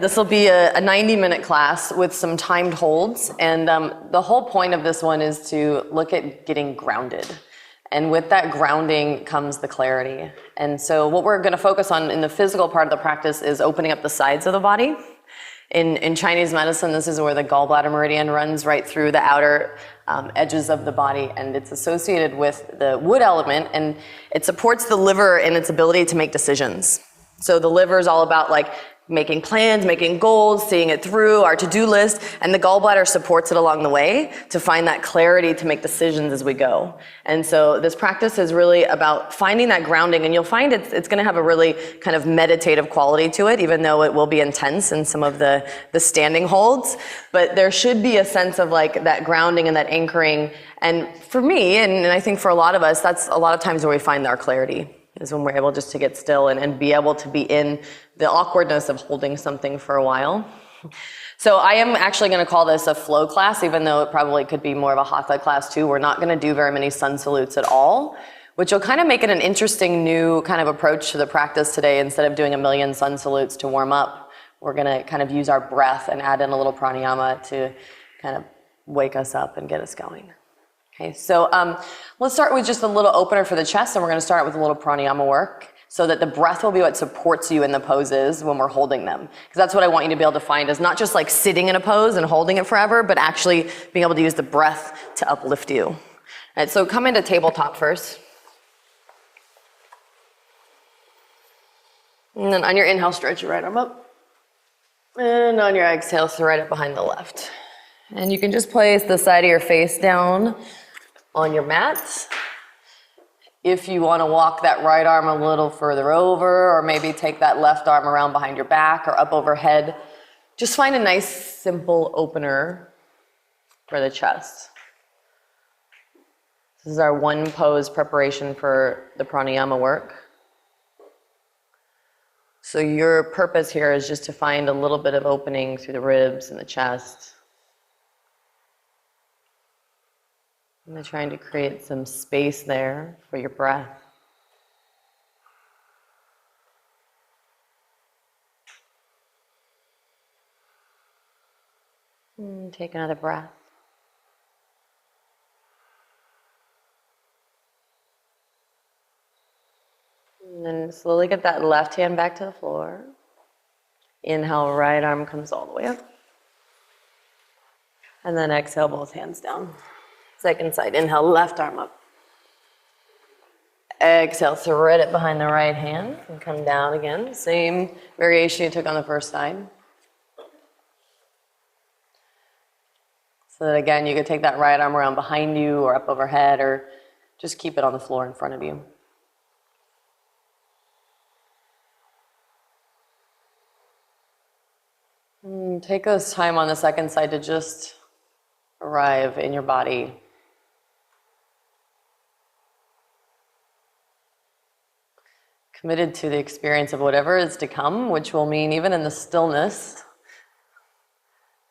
this will be a 90-minute class with some timed holds. And the whole point of this one is to look at getting grounded. And with that grounding comes the clarity. And so what we're going to focus on in the physical part of the practice is opening up the sides of the body. In Chinese medicine, this is where the gallbladder meridian runs right through the outer edges of the body, and it's associated with the wood element, and it supports the liver in its ability to make decisions. So the liver is all about like making plans, making goals, seeing it through, our to-do list, and the gallbladder supports it along the way to find that clarity to make decisions as we go. And so this practice is really about finding that grounding, and you'll find it's going to have a really kind of meditative quality to it, even though it will be intense in some of the standing holds. But there should be a sense of like that grounding and that anchoring. And for me, and I think for a lot of us, that's a lot of times where we find our clarity, is when we're able just to get still and be able to be in the awkwardness of holding something for a while. So I am actually going to call this a flow class, even though it probably could be more of a hatha class too. We're not going to do very many sun salutes at all, which will kind of make it an interesting new kind of approach to the practice today. Instead of doing a million sun salutes to warm up, we're going to kind of use our breath and add in a little pranayama to kind of wake us up and get us going. Okay, so let's start with just a little opener for the chest, and we're going to start with a little pranayama work so that the breath will be what supports you in the poses when we're holding them. Because that's what I want you to be able to find, is not just like sitting in a pose and holding it forever, but actually being able to use the breath to uplift you. All right, so come into tabletop first. And then on your inhale, stretch your right arm up. And on your exhale, thread it behind the left. And you can just place the side of your face down on your mat. If you want to walk that right arm a little further over, or maybe take that left arm around behind your back or up overhead, just find a nice simple opener for the chest. This is our one pose preparation for the pranayama work. So your purpose here is just to find a little bit of opening through the ribs and the chest. And trying to create some space there for your breath. And take another breath. And then slowly get that left hand back to the floor. Inhale, right arm comes all the way up. And then exhale, both hands down. Second side, inhale, left arm up. Exhale, thread it behind the right hand and come down again. Same variation you took on the first side. So that again, you could take that right arm around behind you or up overhead, or just keep it on the floor in front of you. And take this time on the second side to just arrive in your body. Committed to the experience of whatever is to come, which will mean even in the stillness,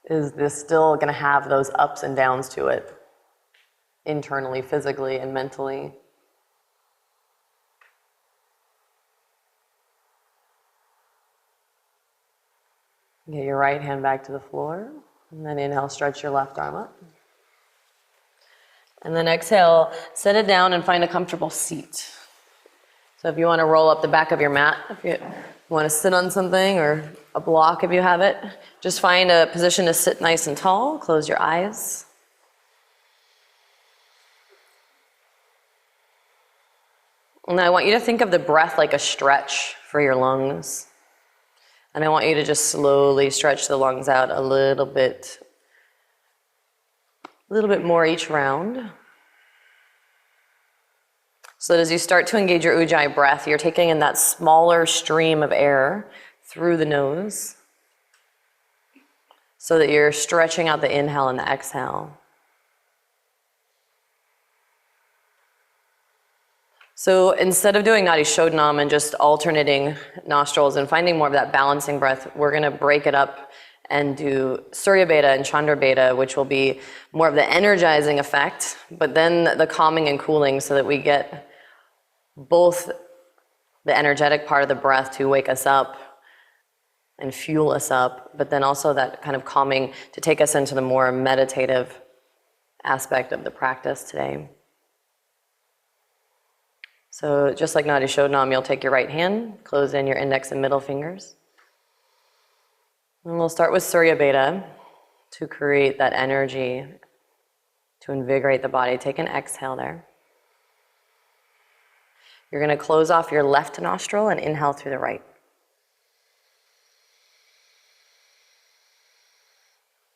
is this still going to have those ups and downs to it, internally, physically, and mentally. Get your right hand back to the floor, and then inhale, stretch your left arm up. And then exhale, set it down and find a comfortable seat. So if you want to roll up the back of your mat, if you want to sit on something, or a block if you have it, just find a position to sit nice and tall. Close your eyes. And I want you to think of the breath like a stretch for your lungs. And I want you to just slowly stretch the lungs out a little bit more each round. So that as you start to engage your Ujjayi breath, you're taking in that smaller stream of air through the nose, so that you're stretching out the inhale and the exhale. So instead of doing Nadi Shodhanam and just alternating nostrils and finding more of that balancing breath, we're going to break it up and do Surya Beta and Chandra Beta, which will be more of the energizing effect, but then the calming and cooling, so that we get both the energetic part of the breath to wake us up, and fuel us up, but then also that kind of calming to take us into the more meditative aspect of the practice today. So just like Nadi Shodham, you'll take your right hand, close in your index and middle fingers. And we'll start with Surya Beta to create that energy, to invigorate the body. Take an exhale there. You're going to close off your left nostril and inhale through the right.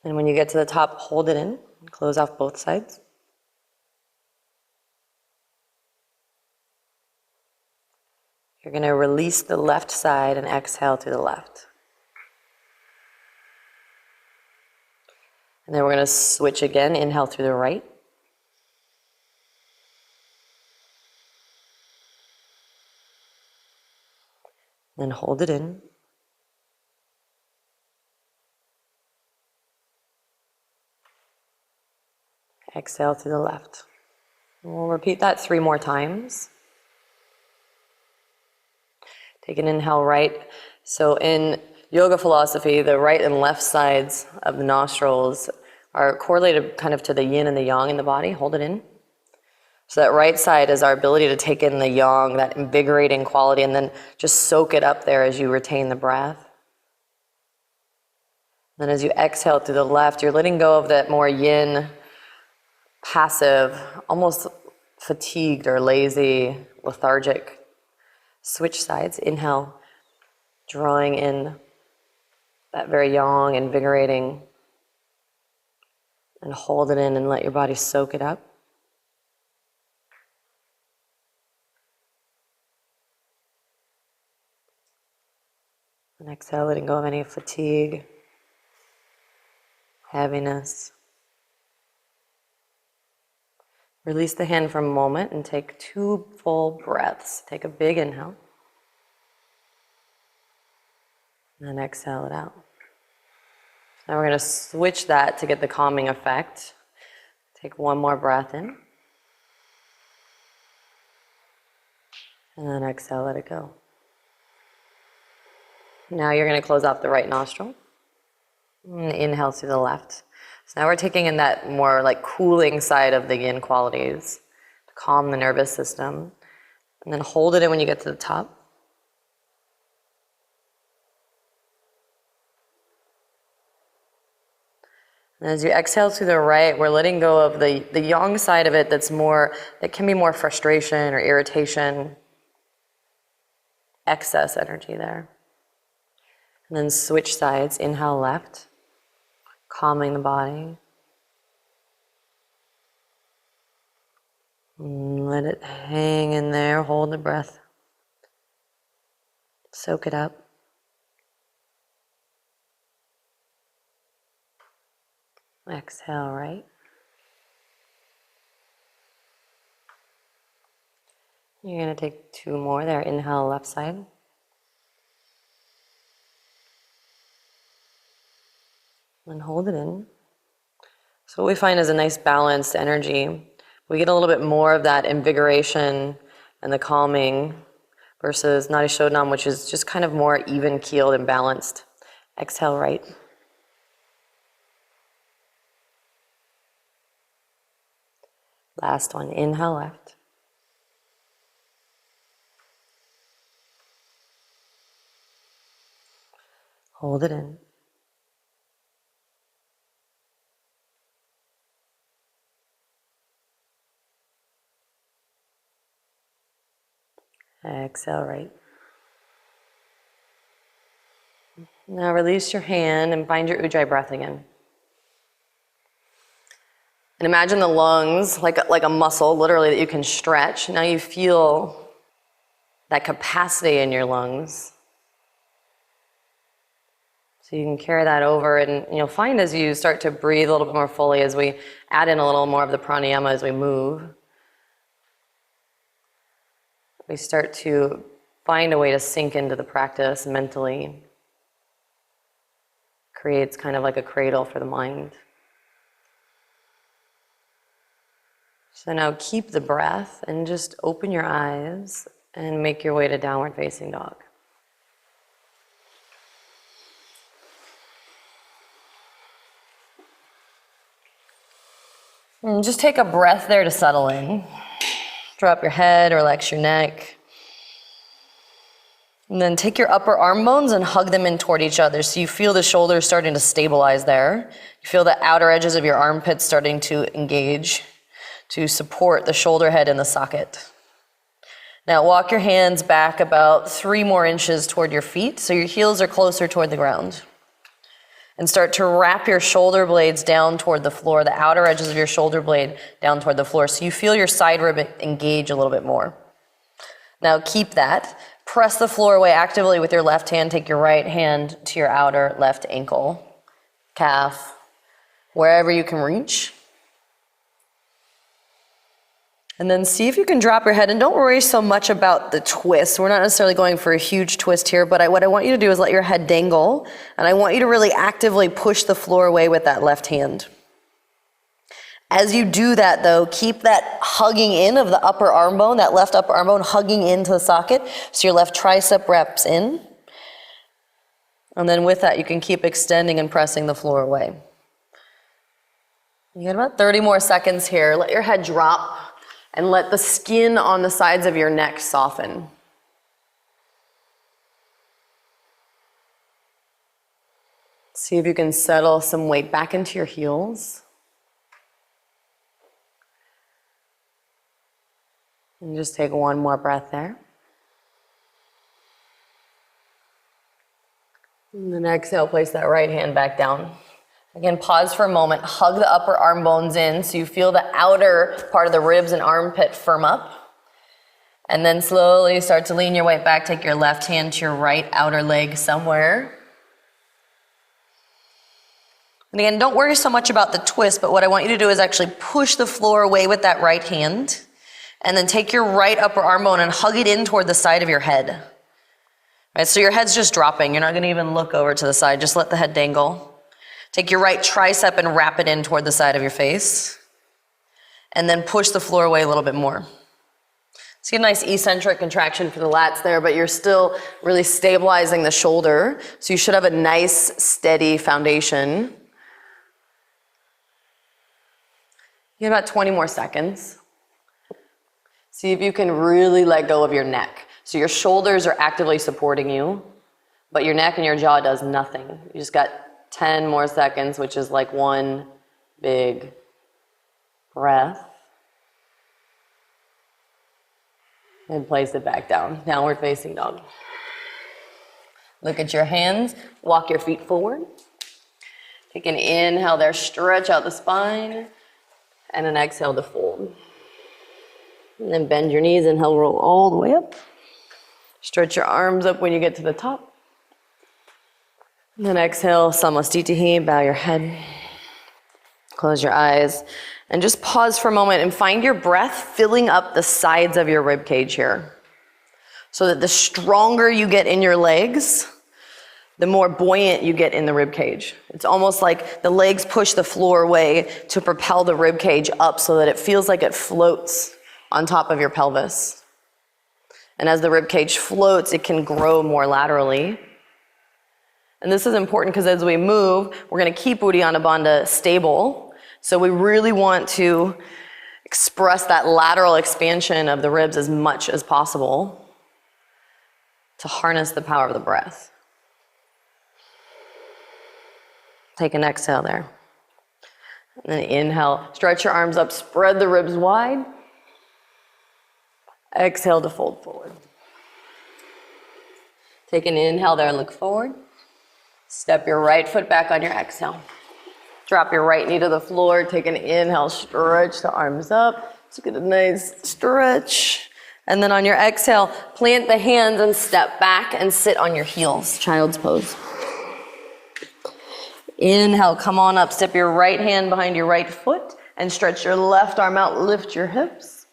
And when you get to the top, hold it in, close off both sides. You're going to release the left side and exhale through the left. And then we're going to switch again, inhale through the right. Then hold it in. Exhale through the left. And we'll repeat that 3 more times. Take an inhale right. So in yoga philosophy, the right and left sides of the nostrils are correlated kind of to the yin and the yang in the body. Hold it in. So that right side is our ability to take in the yang, that invigorating quality, and then just soak it up there as you retain the breath. Then as you exhale through the left, you're letting go of that more yin, passive, almost fatigued or lazy, lethargic. Switch sides. Inhale, drawing in that very yang, invigorating, and hold it in and let your body soak it up. And exhale, letting go of any fatigue, heaviness. Release the hand for a moment and take 2 full breaths. Take a big inhale. And then exhale it out. Now we're going to switch that to get the calming effect. Take 1 more breath in. And then exhale, let it go. Now you're going to close off the right nostril. And inhale through the left. So now we're taking in that more like cooling side of the yin qualities to calm the nervous system. And then hold it in when you get to the top. And as you exhale through the right, we're letting go of the yang side of it that can be more frustration or irritation, excess energy there. And then switch sides, inhale left, calming the body. And let it hang in there, hold the breath. Soak it up. Exhale right. You're going to take 2 more there. Inhale left side. And hold it in. So what we find is a nice balanced energy. We get a little bit more of that invigoration and the calming versus Nadi Shodham, which is just kind of more even-keeled and balanced. Exhale right. Last one. Inhale left. Hold it in. Exhale right. Now release your hand and find your Ujjayi breath again. And imagine the lungs like a muscle, literally, that you can stretch. Now you feel that capacity in your lungs. So you can carry that over, and you'll find as you start to breathe a little bit more fully, as we add in a little more of the pranayama as we move, we start to find a way to sink into the practice mentally. Creates kind of like a cradle for the mind. So now keep the breath and just open your eyes and make your way to downward facing dog. And just take a breath there to settle in. Drop your head, relax your neck. And then take your upper arm bones and hug them in toward each other. So you feel the shoulders starting to stabilize there. You feel the outer edges of your armpits starting to engage to support the shoulder head in the socket. Now walk your hands back about 3 more inches toward your feet so your heels are closer toward the ground. And start to wrap your shoulder blades down toward the floor, the outer edges of your shoulder blade down toward the floor, so you feel your side rib engage a little bit more. Now keep that. Press the floor away actively with your left hand. Take your right hand to your outer left ankle, calf, wherever you can reach. And then see if you can drop your head, and don't worry so much about the twist. We're not necessarily going for a huge twist here, but what I want you to do is let your head dangle, and I want you to really actively push the floor away with that left hand. As you do that though, keep that hugging in of the upper arm bone, that left upper arm bone hugging into the socket, so your left tricep wraps in. And then with that, you can keep extending and pressing the floor away. You got about 30 more seconds here. Let your head drop. And let the skin on the sides of your neck soften. See if you can settle some weight back into your heels. And just take one more breath there. And then exhale, place that right hand back down. Again, pause for a moment, hug the upper arm bones in so you feel the outer part of the ribs and armpit firm up. And then slowly start to lean your weight back, take your left hand to your right outer leg somewhere. And again, don't worry so much about the twist, but what I want you to do is actually push the floor away with that right hand, and then take your right upper arm bone and hug it in toward the side of your head. Right, so your head's just dropping. You're not gonna even look over to the side, just let the head dangle. Take your right tricep and wrap it in toward the side of your face. And then push the floor away a little bit more. So you get a nice eccentric contraction for the lats there, but you're still really stabilizing the shoulder. So you should have a nice, steady foundation. You have about 20 more seconds. See if you can really let go of your neck. So your shoulders are actively supporting you, but your neck and your jaw does nothing. You just got 10 more seconds, which is like one big breath. And place it back down. Downward facing dog. Look at your hands. Walk your feet forward. Take an inhale there, stretch out the spine. And an exhale to fold. And then bend your knees, inhale, roll all the way up. Stretch your arms up when you get to the top. And then exhale, Samastitihi, bow your head. Close your eyes. And just pause for a moment and find your breath filling up the sides of your rib cage here. So that the stronger you get in your legs, the more buoyant you get in the rib cage. It's almost like the legs push the floor away to propel the rib cage up so that it feels like it floats on top of your pelvis. And as the rib cage floats, it can grow more laterally. And this is important because as we move, we're going to keep Uddiyana Bandha stable. So we really want to express that lateral expansion of the ribs as much as possible to harness the power of the breath. Take an exhale there. And then inhale, stretch your arms up, spread the ribs wide. Exhale to fold forward. Take an inhale there and look forward. Step your right foot back on your exhale. Drop your right knee to the floor. Take an inhale, stretch the arms up. Just get a nice stretch. And then on your exhale, plant the hands and step back and sit on your heels, child's pose. Inhale, come on up. Step your right hand behind your right foot and stretch your left arm out. Lift your hips.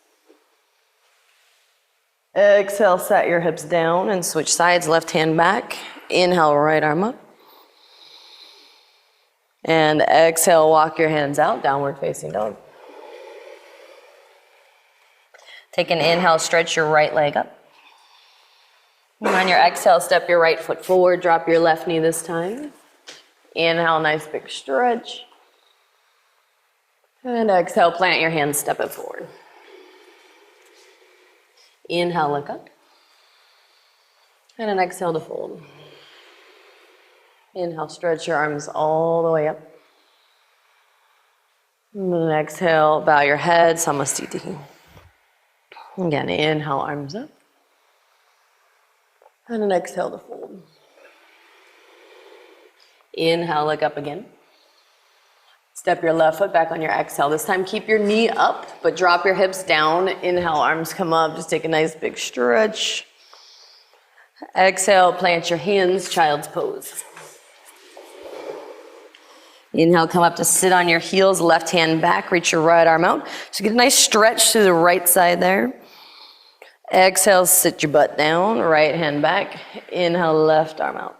Exhale, set your hips down and switch sides, left hand back. Inhale, right arm up. And exhale, walk your hands out, downward facing dog. Take an inhale, stretch your right leg up. And on your exhale, step your right foot forward, drop your left knee this time. Inhale, nice big stretch. And exhale, plant your hands, step it forward. Inhale, look up. And an exhale to fold. Inhale, stretch your arms all the way up. And then exhale, bow your head, Samasthiti. Again, inhale, arms up. And an exhale to fold. Inhale, look up again. Step your left foot back on your exhale. This time, keep your knee up, but drop your hips down. Inhale, arms come up. Just take a nice big stretch. Exhale, plant your hands, child's pose. Inhale, come up to sit on your heels, left hand back, reach your right arm out. So get a nice stretch to the right side there. Exhale, sit your butt down, right hand back. Inhale, left arm out.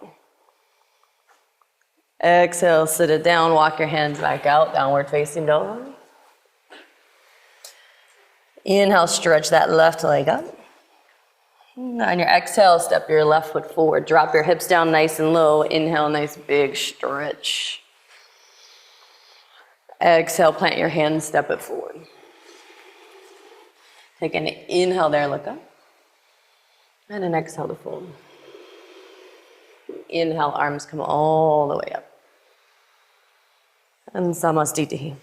Exhale, sit it down, walk your hands back out, downward facing dog. Inhale, stretch that left leg up. On your exhale, step your left foot forward. Drop your hips down nice and low. Inhale, nice big stretch. Exhale, plant your hands, step it forward. Take an inhale there, look up. And an exhale to fold. Inhale, arms come all the way up. And Samasthiti.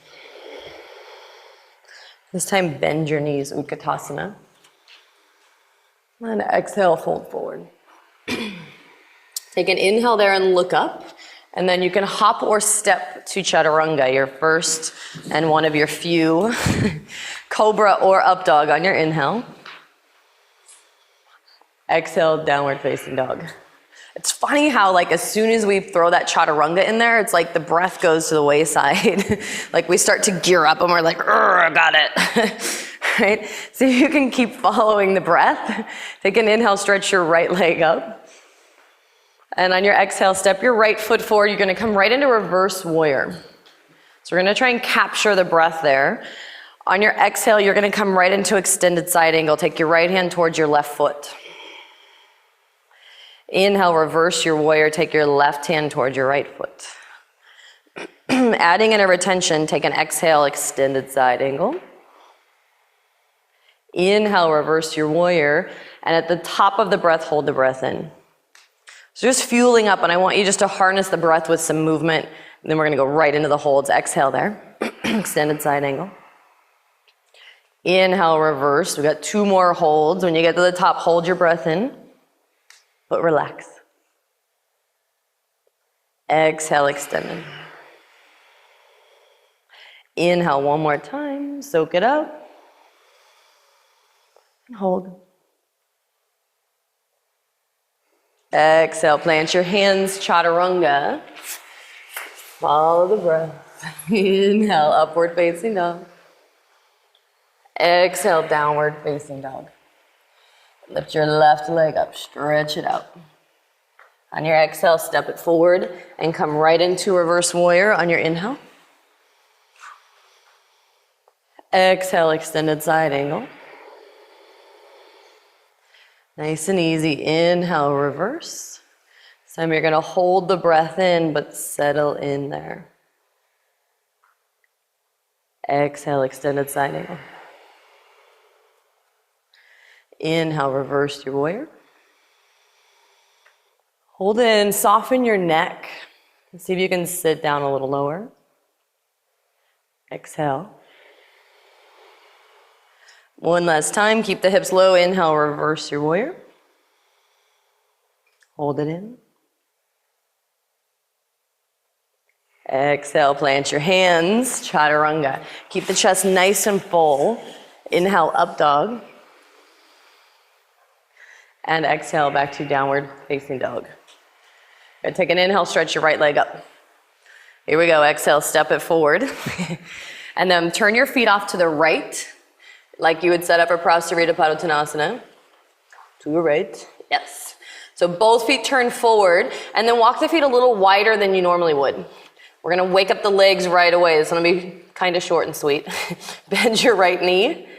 This time, bend your knees, Utkatasana. And exhale, fold forward. Take an inhale there and look up. And then you can hop or step to Chaturanga, your first and one of your few. Cobra or up dog on your inhale. Exhale, downward facing dog. It's funny how like as soon as we throw that Chaturanga in there, it's like the breath goes to the wayside. Like we start to gear up and we're like, got it. Right? So you can keep following the breath. Take an inhale, stretch your right leg up. And on your exhale, step your right foot forward. You're gonna come right into reverse warrior. So we're gonna try and capture the breath there. On your exhale, you're gonna come right into extended side angle. Take your right hand towards your left foot. Inhale, reverse your warrior. Take your left hand towards your right foot. Adding in a retention, take an exhale, extended side angle. Inhale, reverse your warrior. And at the top of the breath, hold the breath in. So just fueling up, and I want you just to harness the breath with some movement. And then we're gonna go right into the holds. Exhale there, extended side angle. Inhale, reverse. We got 2 more holds. When you get to the top, hold your breath in, but relax. Exhale, extended. Inhale 1 more time, soak it up. And hold. Exhale, plant your hands, Chaturanga. Follow the breath. Inhale, upward facing dog. Exhale, downward facing dog. Lift your left leg up, stretch it out. On your exhale, step it forward and come right into reverse warrior on your inhale. Exhale, extended side angle. Nice and easy. Inhale, reverse. This time you're going to hold the breath in, but settle in there. Exhale, extended side angle. Inhale, reverse your warrior. Hold it in, soften your neck. See if you can sit down a little lower. Exhale. One last time, keep the hips low. Inhale, reverse your warrior. Hold it in. Exhale, plant your hands, Chaturanga. Keep the chest nice and full. Inhale, up dog. And exhale, back to downward facing dog. Good. Take an inhale, stretch your right leg up. Here we go, exhale, step it forward. And then turn your feet off to the right, like you would set up a Prasarita Padottanasana. To your right, yes. So both feet turn forward, and then walk the feet a little wider than you normally would. We're gonna wake up the legs right away. It's gonna be kind of short and sweet. Bend your right knee.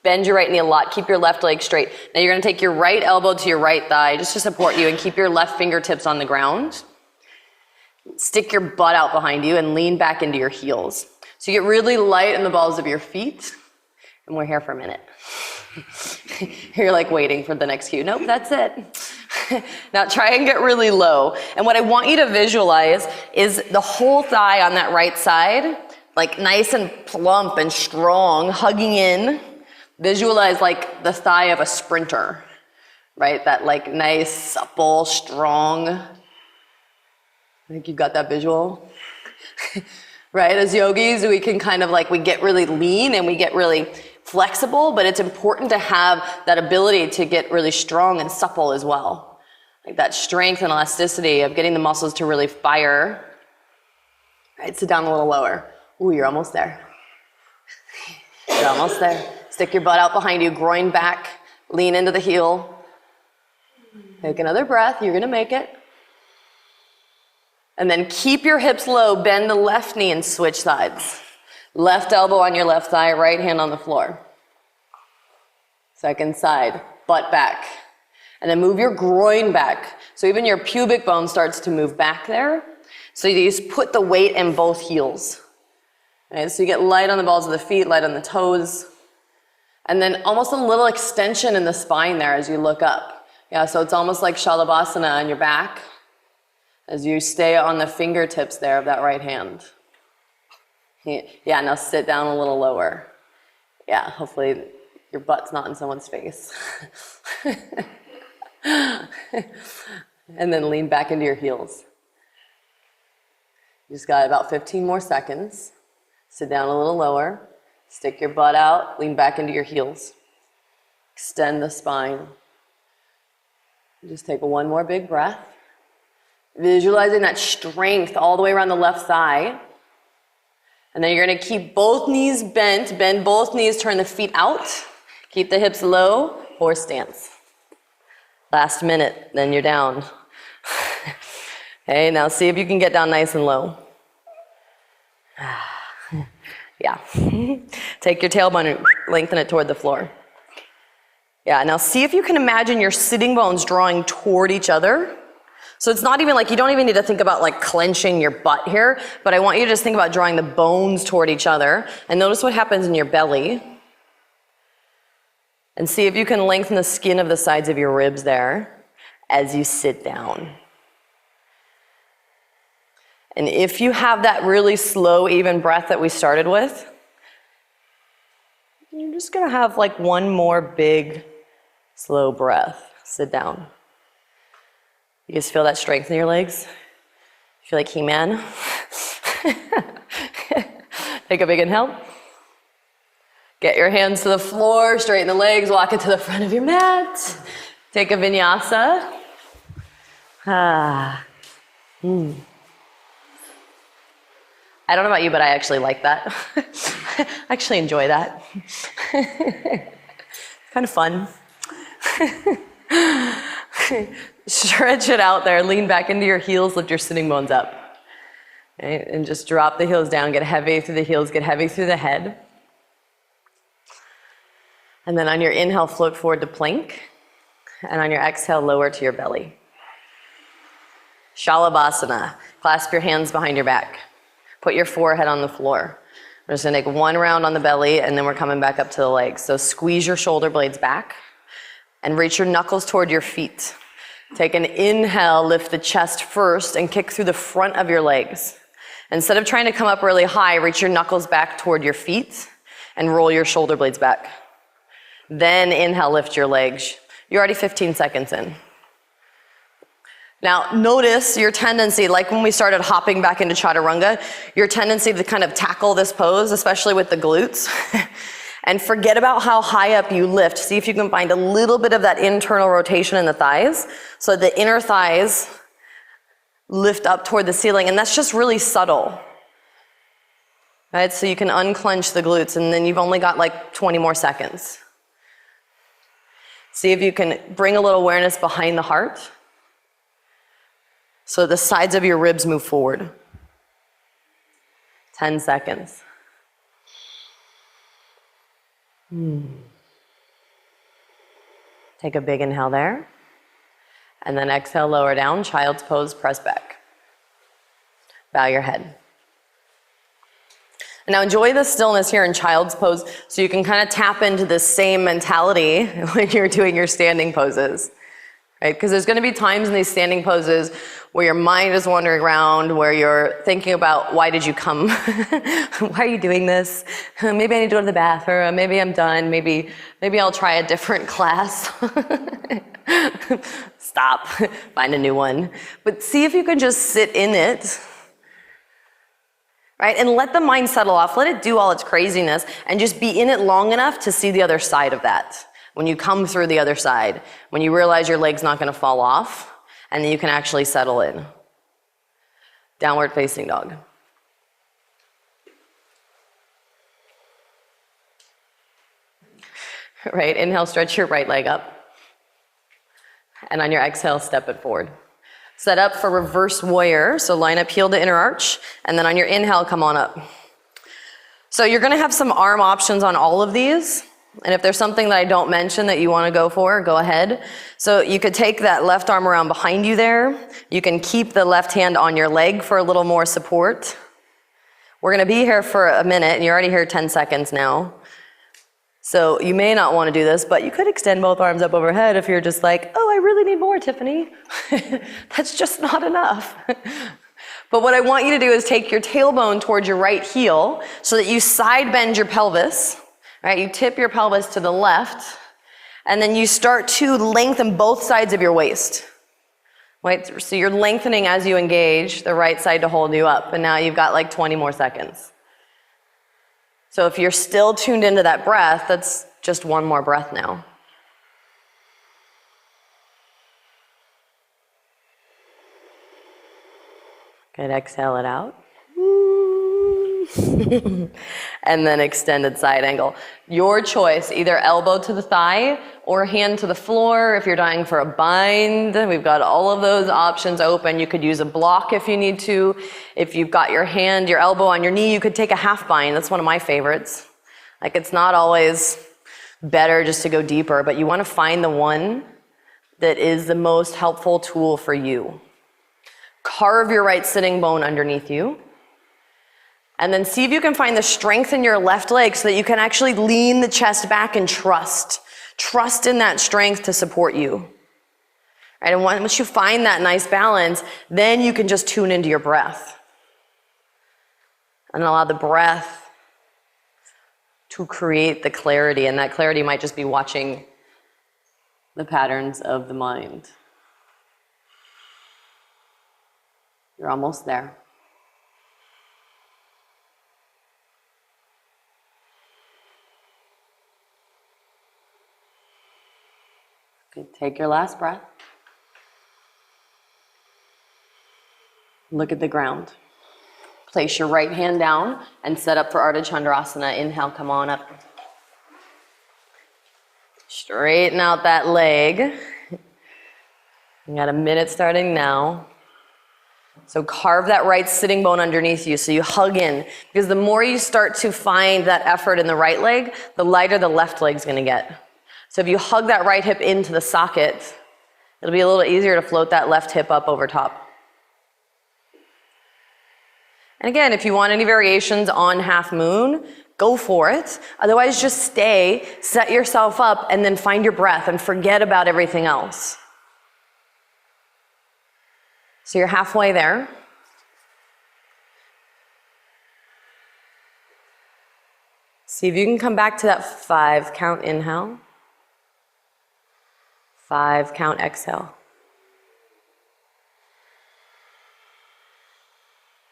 Bend your right knee a lot. Keep your left leg straight. Now you're gonna take your right elbow to your right thigh just to support you and keep your left fingertips on the ground. Stick your butt out behind you and lean back into your heels. So So you get really light in the balls of your feet, and we're here for a minute. You're like waiting for the next cue. Nope, that's it. Now try and get really low. And what I want you to visualize is the whole thigh on that right side, like nice and plump and strong, hugging in. Visualize like the thigh of a sprinter, right? That like nice, supple, strong. I think you've got that visual. Right? As yogis, we can kind of like, we get really lean and we get really flexible, but it's important to have that ability to get really strong and supple as well. Like that strength and elasticity of getting the muscles to really fire. Right? Sit down a little lower. Ooh, you're almost there. You're almost there. Stick your butt out behind you, groin back, lean into the heel. Take another breath, you're gonna make it. And then keep your hips low, bend the left knee and switch sides. Left elbow on your left thigh, right hand on the floor. Second side, butt back. And then move your groin back. So even your pubic bone starts to move back there. So you just put the weight in both heels. Right? So you get light on the balls of the feet, light on the toes. And then almost a little extension in the spine there as you look up. Yeah, so it's almost like Shalabhasana on your back as you stay on the fingertips there of that right hand. Yeah, now sit down a little lower. Yeah, hopefully your butt's not in someone's face. And then lean back into your heels. You just got about 15 more seconds. Sit down a little lower. Stick your butt out, lean back into your heels. Extend the spine. Just take one more big breath. Visualizing that strength all the way around the left thigh. And then you're gonna keep both knees bent, bend both knees, turn the feet out. Keep the hips low, horse stance. Last minute, then you're down. Okay, now see if you can get down nice and low. Yeah. Take your tailbone and lengthen it toward the floor. Yeah, now see if you can imagine your sitting bones drawing toward each other. So it's not even like, you don't even need to think about like clenching your butt here, but I want you to just think about drawing the bones toward each other. And notice what happens in your belly. And see if you can lengthen the skin of the sides of your ribs there as you sit down. And if you have that really slow, even breath that we started with, you're just gonna have like one more big, slow breath. Sit down. You guys feel that strength in your legs? You feel like He-Man? Take a big inhale. Get your hands to the floor, straighten the legs, walk it to the front of your mat. Take a vinyasa. I don't know about you, but I actually like that. I actually enjoy that. It's kind of fun. Stretch it out there, lean back into your heels, lift your sitting bones up. Okay? And just drop the heels down, get heavy through the heels, get heavy through the head. And then on your inhale, float forward to plank. And on your exhale, lower to your belly. Shalabhasana. Clasp your hands behind your back. Put your forehead on the floor. We're just gonna take one round on the belly and then we're coming back up to the legs. So squeeze your shoulder blades back and reach your knuckles toward your feet. Take an inhale, lift the chest first and kick through the front of your legs. Instead of trying to come up really high, reach your knuckles back toward your feet and roll your shoulder blades back. Then inhale, lift your legs. You're already 15 seconds in. Now, notice your tendency, like when we started hopping back into chaturanga, your tendency to kind of tackle this pose, especially with the glutes, and forget about how high up you lift. See if you can find a little bit of that internal rotation in the thighs, so the inner thighs lift up toward the ceiling, and that's just really subtle. Right? So you can unclench the glutes, and then you've only got like 20 more seconds. See if you can bring a little awareness behind the heart, so the sides of your ribs move forward. 10 seconds. Take a big inhale there. And then exhale, lower down, child's pose, press back. Bow your head. And now enjoy the stillness here in child's pose so you can kind of tap into this same mentality when you're doing your standing poses. Right? Because there's going to be times in these standing poses where your mind is wandering around, where you're thinking about, why did you come? Why are you doing this? Maybe I need to go to the bathroom. Maybe I'm done. Maybe I'll try a different class. Stop. Find a new one. But see if you can just sit in it. Right? And let the mind settle off. Let it do all its craziness and just be in it long enough to see the other side of that. When you come through the other side, when you realize your leg's not going to fall off, and then you can actually settle in. Downward facing dog. Right, inhale, stretch your right leg up. And on your exhale, step it forward. Set up for reverse warrior, so line up heel to inner arch, and then on your inhale, come on up. So you're going to have some arm options on all of these. And if there's something that I don't mention that you want to go for, go ahead. So you could take that left arm around behind you there. You can keep the left hand on your leg for a little more support. We're going to be here for a minute, and you're already here 10 seconds now. So you may not want to do this, but you could extend both arms up overhead if you're just like, oh, I really need more, Tiffany. That's just not enough. But what I want you to do is take your tailbone towards your right heel so that you side bend your pelvis. Right, you tip your pelvis to the left, and then you start to lengthen both sides of your waist. Right, so you're lengthening as you engage the right side to hold you up, and now you've got like 20 more seconds. So if you're still tuned into that breath, that's just one more breath now. Good, exhale it out. And then extended side angle. Your choice, either elbow to the thigh or hand to the floor. If you're dying for a bind, we've got all of those options open. You could use a block if you need to. If you've got your hand, your elbow on your knee, you could take a half bind. That's one of my favorites. Like, it's not always better just to go deeper, but you want to find the one that is the most helpful tool for you. Carve your right sitting bone underneath you. And then see if you can find the strength in your left leg so that you can actually lean the chest back and trust. Trust in that strength to support you. Right? And once you find that nice balance, then you can just tune into your breath. And allow the breath to create the clarity. And that clarity might just be watching the patterns of the mind. You're almost there. Good. Take your last breath. Look at the ground. Place your right hand down and set up for Ardha Chandrasana. Inhale, come on up. Straighten out that leg. You got a minute starting now. So carve that right sitting bone underneath you so you hug in. Because the more you start to find that effort in the right leg, the lighter the left leg's going to get. So if you hug that right hip into the socket, it'll be a little easier to float that left hip up over top. And again, if you want any variations on half moon, go for it. Otherwise, just stay, set yourself up, and then find your breath and forget about everything else. So you're halfway there. See if you can come back to that 5 count inhale. 5 count exhale.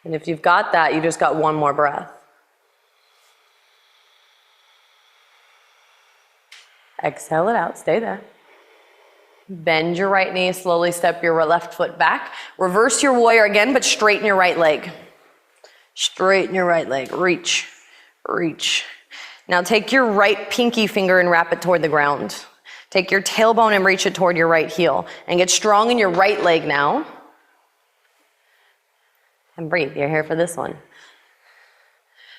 And if you've got that, you just got one more breath. Exhale it out, stay there. Bend your right knee, slowly step your left foot back. Reverse your warrior again, but straighten your right leg. Straighten your right leg, reach, reach. Now take your right pinky finger and wrap it toward the ground. Take your tailbone and reach it toward your right heel. And get strong in your right leg now. And breathe, you're here for this one.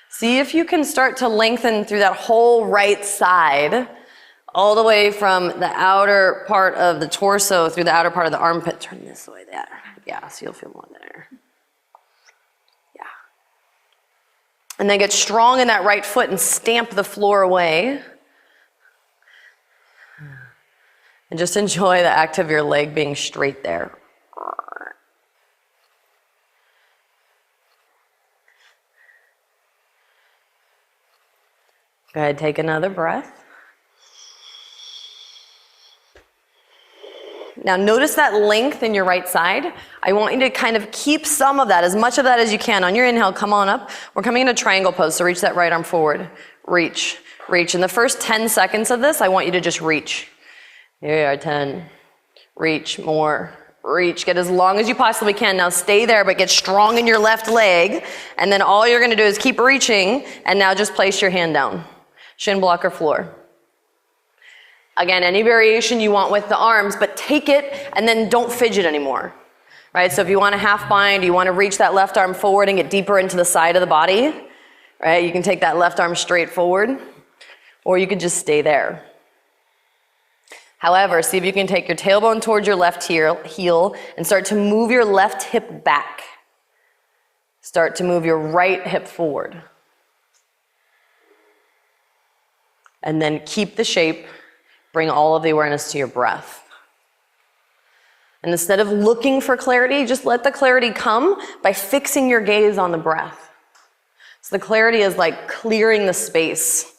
See if you can start to lengthen through that whole right side, all the way from the outer part of the torso through the outer part of the armpit. Turn this way there. Yeah, so you'll feel more there. Yeah. And then get strong in that right foot and stamp the floor away. And just enjoy the act of your leg being straight there. Go ahead, take another breath. Now notice that length in your right side. I want you to kind of keep some of that, as much of that as you can. On your inhale, come on up. We're coming into triangle pose, so reach that right arm forward. Reach, reach. In the first 10 seconds of this, I want you to just reach. Here you are, 10. Reach, more. Reach, get as long as you possibly can. Now stay there, but get strong in your left leg. And then all you're gonna do is keep reaching, and now just place your hand down. Shin blocker floor. Again, any variation you want with the arms, but take it and then don't fidget anymore. Right, so if you want a half bind, you want to reach that left arm forward and get deeper into the side of the body, right? You can take that left arm straight forward, or you could just stay there. However, see if you can take your tailbone towards your left heel and start to move your left hip back. Start to move your right hip forward. And then keep the shape, bring all of the awareness to your breath. And instead of looking for clarity, just let the clarity come by fixing your gaze on the breath. So the clarity is like clearing the space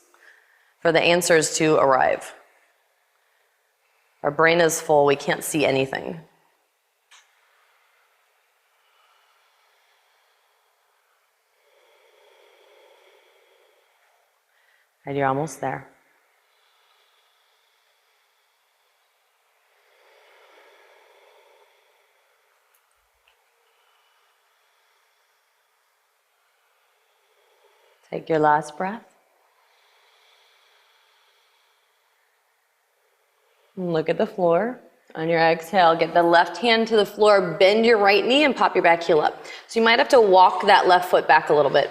for the answers to arrive. Our brain is full, we can't see anything. And you're almost there. Take your last breath. And look at the floor. On your exhale, get the left hand to the floor, bend your right knee and pop your back heel up. So you might have to walk that left foot back a little bit.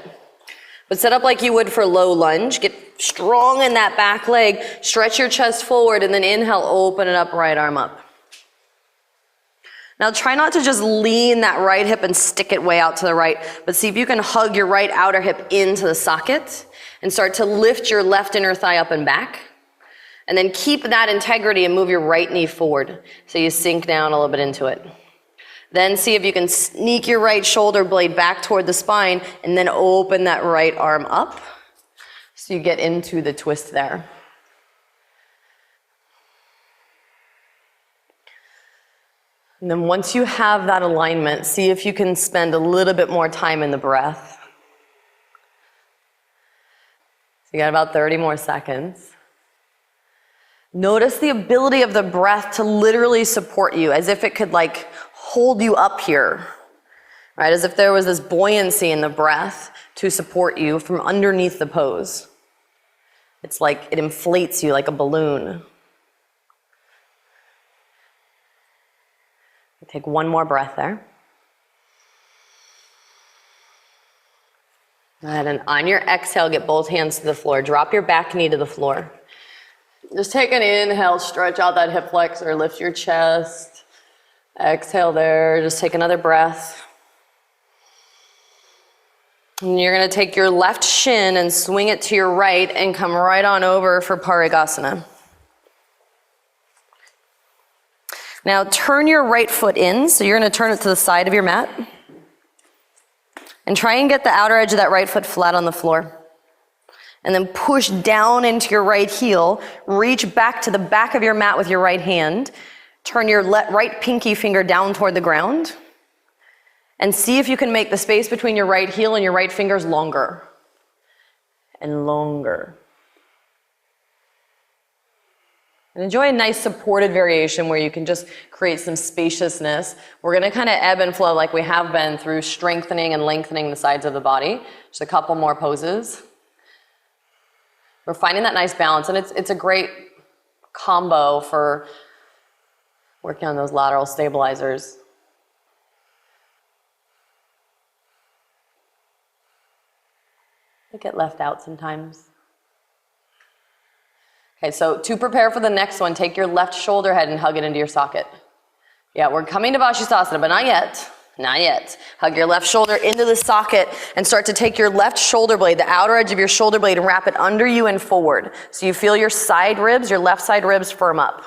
But set up like you would for low lunge. Get strong in that back leg. Stretch your chest forward and then inhale, open it up, right arm up. Now try not to just lean that right hip and stick it way out to the right, but see if you can hug your right outer hip into the socket and start to lift your left inner thigh up and back. And then keep that integrity and move your right knee forward so you sink down a little bit into it. Then see if you can sneak your right shoulder blade back toward the spine and then open that right arm up so you get into the twist there. And then once you have that alignment, see if you can spend a little bit more time in the breath. So you got about 30 more seconds. Notice the ability of the breath to literally support you, as if it could like hold you up here, right? As if there was this buoyancy in the breath to support you from underneath the pose. It's like it inflates you like a balloon. Take one more breath there. Go ahead, and on your exhale, get both hands to the floor. Drop your back knee to the floor. Just take an inhale, stretch out that hip flexor, lift your chest. Exhale there, just take another breath. And you're gonna take your left shin and swing it to your right and come right on over for Parigasana. Now turn your right foot in, so you're gonna turn it to the side of your mat. And try and get the outer edge of that right foot flat on the floor. And then push down into your right heel, reach back to the back of your mat with your right hand, turn your right pinky finger down toward the ground, and see if you can make the space between your right heel and your right fingers longer. And longer. And enjoy a nice supported variation where you can just create some spaciousness. We're gonna kind of ebb and flow like we have been through strengthening and lengthening the sides of the body. Just a couple more poses. We're finding that nice balance, and it's a great combo for working on those lateral stabilizers. They get left out sometimes. Okay, so to prepare for the next one, take your left shoulder head and hug it into your socket. Yeah, we're coming to Vashisthasana, but not yet. Not yet. Hug your left shoulder into the socket and start to take your left shoulder blade, the outer edge of your shoulder blade, and wrap it under you and forward. So you feel your side ribs, your left side ribs firm up.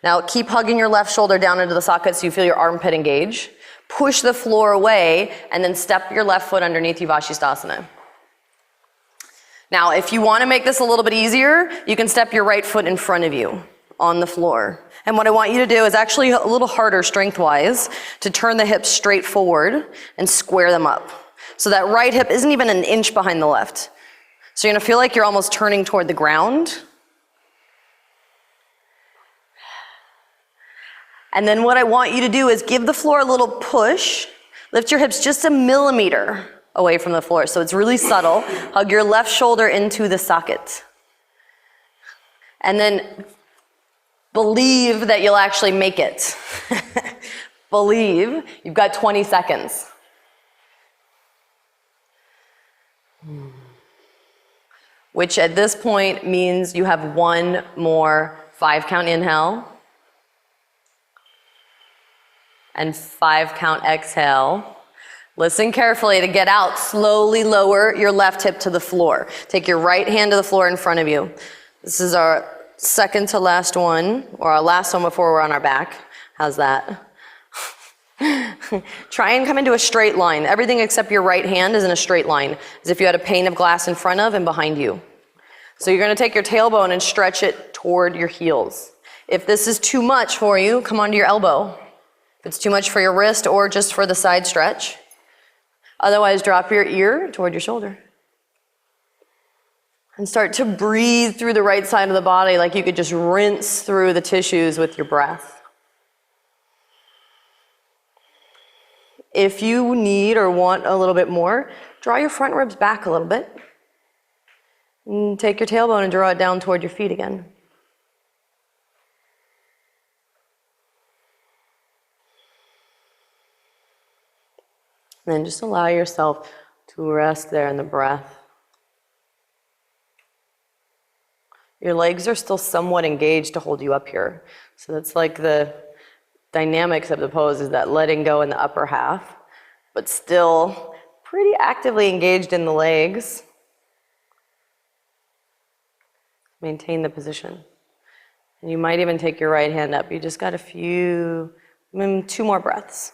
Now keep hugging your left shoulder down into the socket so you feel your armpit engage. Push the floor away and then step your left foot underneath you, Vashisthasana. Now if you want to make this a little bit easier, you can step your right foot in front of you on the floor. And what I want you to do is actually a little harder strength-wise to turn the hips straight forward and square them up. So that right hip isn't even an inch behind the left. So you're gonna feel like you're almost turning toward the ground. And then what I want you to do is give the floor a little push. Lift your hips just a millimeter away from the floor. So it's really subtle. Hug your left shoulder into the socket. And then believe that you'll actually make it. Believe. You've got 20 seconds. Which at this point means you have one more 5-count inhale and 5-count exhale. Listen carefully to get out. Slowly lower your left hip to the floor. Take your right hand to the floor in front of you. This is our second to last one, or our last one before we're on our back. How's that? Try and come into a straight line. Everything except your right hand is in a straight line, as if you had a pane of glass in front of and behind you. So you're gonna take your tailbone and stretch it toward your heels. If this is too much for you, come onto your elbow. If it's too much for your wrist or just for the side stretch. Otherwise, drop your ear toward your shoulder. And start to breathe through the right side of the body like you could just rinse through the tissues with your breath. If you need or want a little bit more, draw your front ribs back a little bit. And take your tailbone and draw it down toward your feet again. And then just allow yourself to rest there in the breath. Your legs are still somewhat engaged to hold you up here. So that's like the dynamics of the pose, is that letting go in the upper half, but still pretty actively engaged in the legs. Maintain the position. And you might even take your right hand up. You just got a few, 2 more breaths.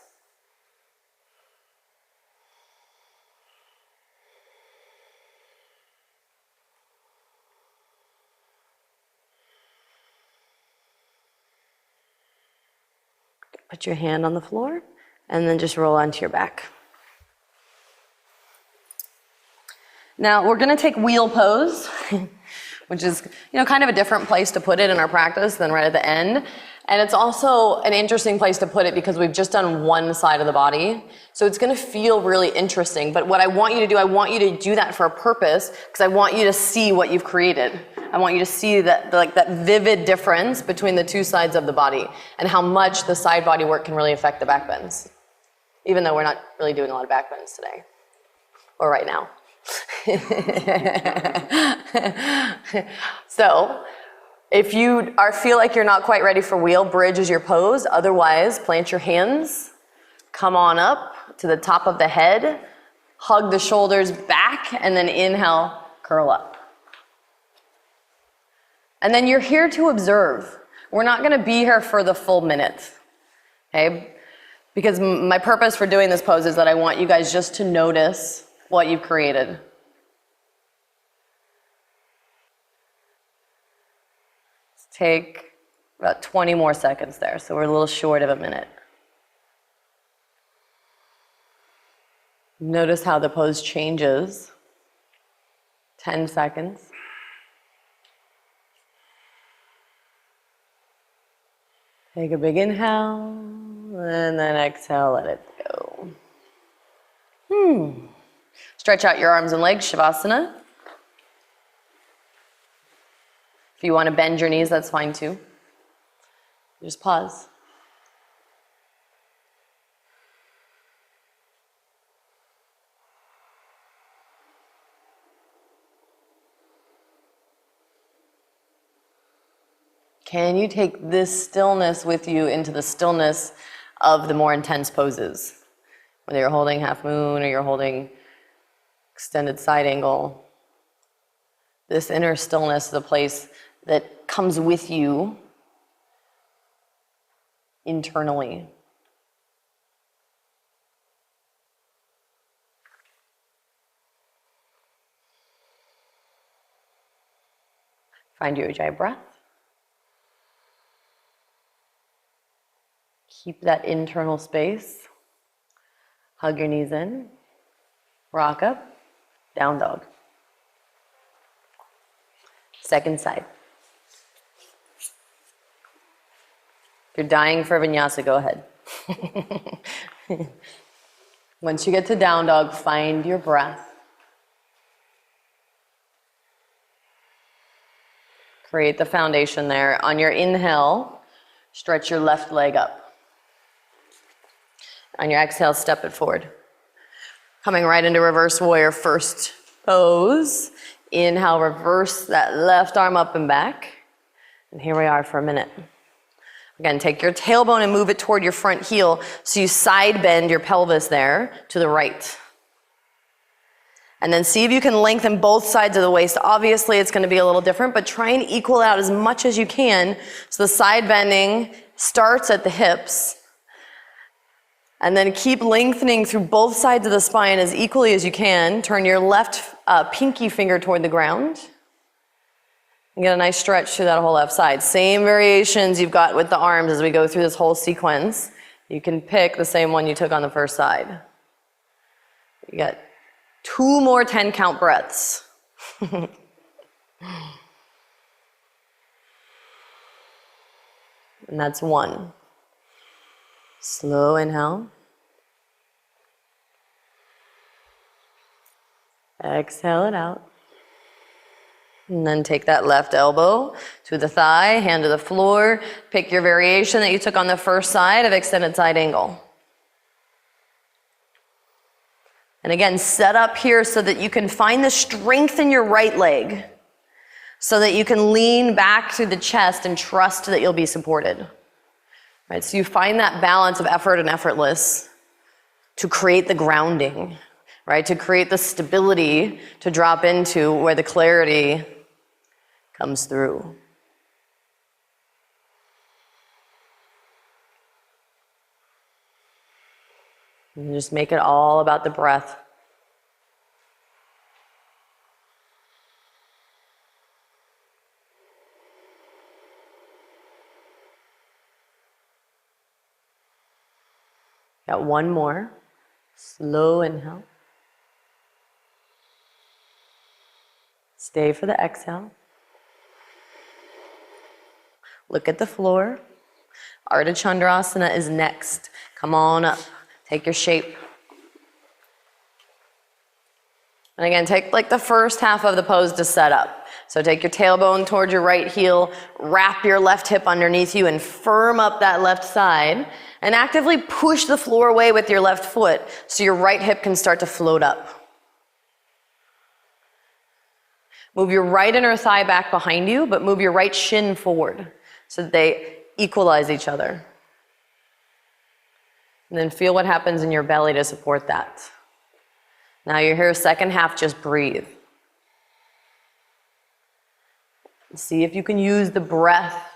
Put your hand on the floor and then just roll onto your back. Now we're gonna take wheel pose, which is kind of a different place to put it in our practice than right at the end. And it's also an interesting place to put it because we've just done one side of the body. So it's gonna feel really interesting. But what I want you to do, I want you to do that for a purpose, because I want you to see what you've created. I want you to see that, that vivid difference between the two sides of the body and how much the side body work can really affect the back bends. Even though we're not really doing a lot of back bends today, or right now. So, if you feel like you're not quite ready for wheel, bridge is your pose. Otherwise, plant your hands, come on up to the top of the head, hug the shoulders back, and then inhale, curl up. And then you're here to observe. We're not gonna be here for the full minute, okay? Because my purpose for doing this pose is that I want you guys just to notice what you've created. Let's take about 20 more seconds there, so we're a little short of a minute. Notice how the pose changes. 10 seconds. Take a big inhale, and then exhale, let it go. Stretch out your arms and legs, Shavasana. If you want to bend your knees, that's fine too. Just pause. Can you take this stillness with you into the stillness of the more intense poses? Whether you're holding half moon or you're holding extended side angle, this inner stillness is a place that comes with you internally. Find your ujjayi breath. Keep that internal space. Hug your knees in. Rock up. Down dog. Second side. If you're dying for vinyasa, go ahead. Once you get to down dog, find your breath. Create the foundation there. On your inhale, stretch your left leg up. On your exhale, step it forward. Coming right into reverse warrior first pose. Inhale, reverse that left arm up and back. And here we are for a minute. Again, take your tailbone and move it toward your front heel so you side bend your pelvis there to the right. And then see if you can lengthen both sides of the waist. Obviously, it's going to be a little different, but try and equal out as much as you can. So the side bending starts at the hips. And then keep lengthening through both sides of the spine as equally as you can. Turn your left pinky finger toward the ground. And get a nice stretch through that whole left side. Same variations you've got with the arms as we go through this whole sequence. You can pick the same one you took on the first side. You got 2 more 10 count breaths. And that's 1. Slow inhale. Exhale it out. And then take that left elbow to the thigh, hand to the floor. Pick your variation that you took on the first side of extended side angle. And again, set up here so that you can find the strength in your right leg so that you can lean back through the chest and trust that you'll be supported. Right? So you find that balance of effort and effortless to create the grounding, right? To create the stability to drop into where the clarity comes through. And just make it all about the breath. Got 1 more. Slow inhale. Stay for the exhale. Look at the floor. Ardha Chandrasana is next. Come on up. Take your shape. And again, take like the first half of the pose to set up. So take your tailbone towards your right heel, wrap your left hip underneath you and firm up that left side and actively push the floor away with your left foot so your right hip can start to float up. Move your right inner thigh back behind you, but move your right shin forward so that they equalize each other. And then feel what happens in your belly to support that. Now you're here, second half, just breathe. See if you can use the breath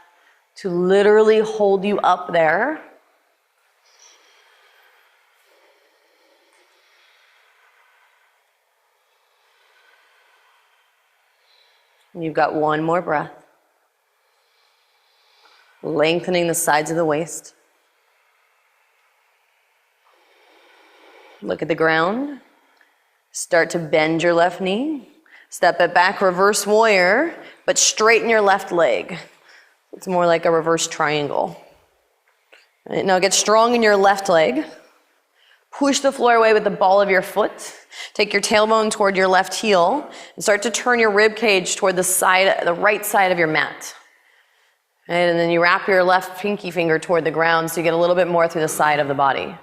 to literally hold you up there. And you've got 1 more breath. Lengthening the sides of the waist. Look at the ground. Start to bend your left knee. Step it back, reverse warrior, but straighten your left leg. It's more like a reverse triangle. Right, now get strong in your left leg. Push the floor away with the ball of your foot. Take your tailbone toward your left heel and start to turn your rib cage toward the right side of your mat. Right, and then you wrap your left pinky finger toward the ground so you get a little bit more through the side of the body.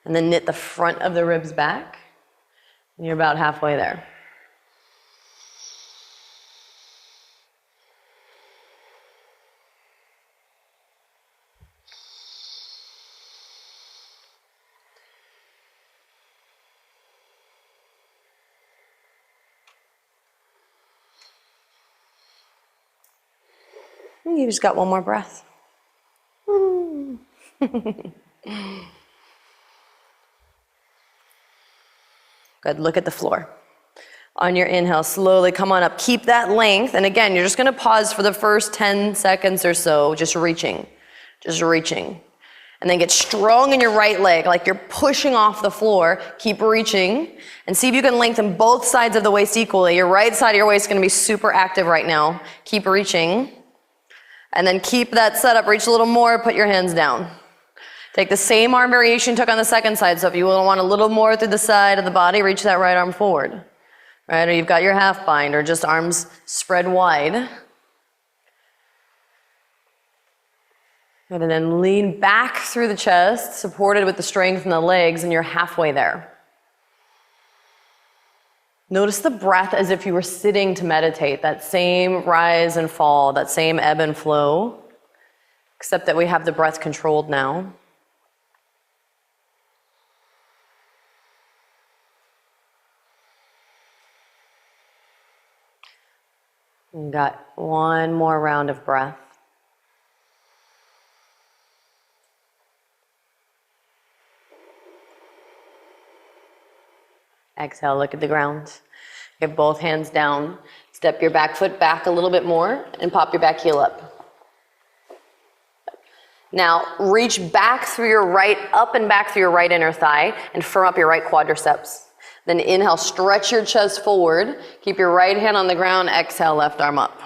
And then knit the front of the ribs back. And you're about halfway there. You just got one more breath. Good, look at the floor. On your inhale, slowly come on up. Keep that length. And again, you're just gonna pause for the first 10 seconds or so, just reaching. And then get strong in your right leg, like you're pushing off the floor. Keep reaching. And see if you can lengthen both sides of the waist equally. Your right side of your waist is gonna be super active right now. Keep reaching. And then keep that setup, reach a little more, put your hands down. Take the same arm variation you took on the second side. So if you want a little more through the side of the body, reach that right arm forward. Right, or you've got your half bind, or just arms spread wide. And then lean back through the chest, supported with the strength in the legs, and you're halfway there. Notice the breath as if you were sitting to meditate, that same rise and fall, that same ebb and flow, except that we have the breath controlled now. We got one more round of breath. Exhale, look at the ground. Get both hands down. Step your back foot back a little bit more and pop your back heel up. Now, reach back through your right, up and back through your right inner thigh and firm up your right quadriceps. Then inhale, stretch your chest forward. Keep your right hand on the ground. Exhale, left arm up.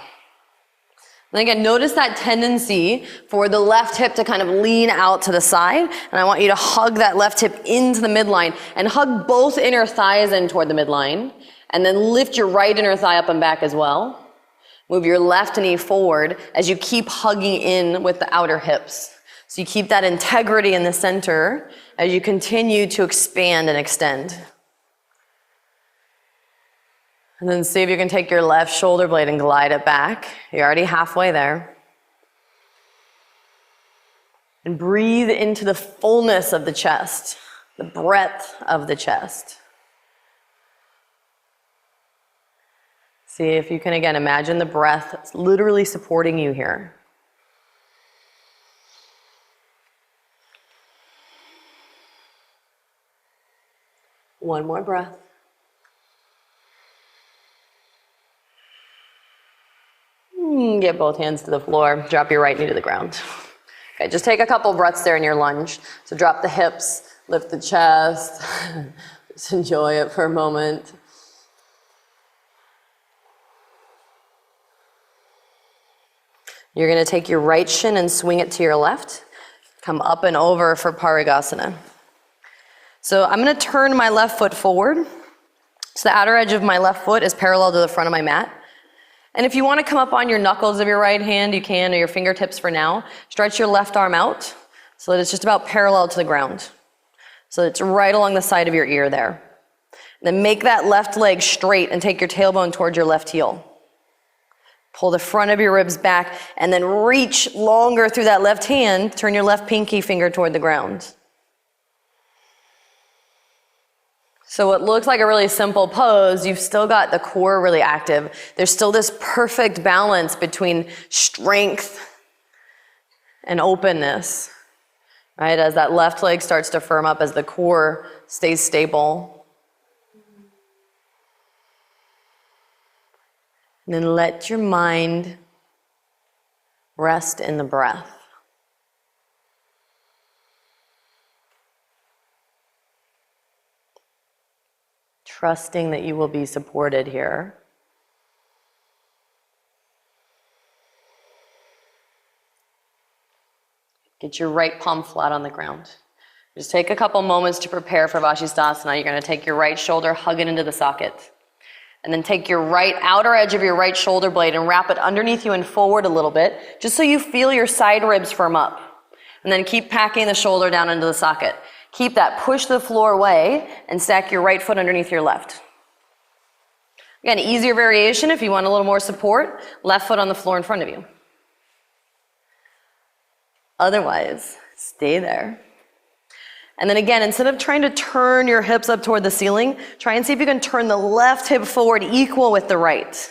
And again, notice that tendency for the left hip to kind of lean out to the side. And I want you to hug that left hip into the midline and hug both inner thighs in toward the midline. And then lift your right inner thigh up and back as well. Move your left knee forward as you keep hugging in with the outer hips. So you keep that integrity in the center as you continue to expand and extend. And then see if you can take your left shoulder blade and glide it back. You're already halfway there. And breathe into the fullness of the chest, the breadth of the chest. See if you can, again, imagine the breath literally supporting you here. One more breath. Get both hands to the floor. Drop your right knee to the ground. Okay, just take a couple breaths there in your lunge. So drop the hips, lift the chest. Just enjoy it for a moment. You're going to take your right shin and swing it to your left. Come up and over for Parigasana. So I'm going to turn my left foot forward. So the outer edge of my left foot is parallel to the front of my mat. And if you want to come up on your knuckles of your right hand, you can, or your fingertips for now. Stretch your left arm out so that it's just about parallel to the ground. So it's right along the side of your ear there. And then make that left leg straight and take your tailbone towards your left heel. Pull the front of your ribs back and then reach longer through that left hand. Turn your left pinky finger toward the ground. So what looks like a really simple pose, you've still got the core really active. There's still this perfect balance between strength and openness, right? As that left leg starts to firm up, as the core stays stable. And then let your mind rest in the breath. Trusting that you will be supported here. Get your right palm flat on the ground. Just take a couple moments to prepare for Vashisthasana. You're going to take your right shoulder, hug it into the socket. And then take your right outer edge of your right shoulder blade and wrap it underneath you and forward a little bit, just so you feel your side ribs firm up. And then keep packing the shoulder down into the socket. Keep that push the floor away and stack your right foot underneath your left. Again, easier variation if you want a little more support, left foot on the floor in front of you. Otherwise, stay there. And then again, instead of trying to turn your hips up toward the ceiling, try and see if you can turn the left hip forward equal with the right.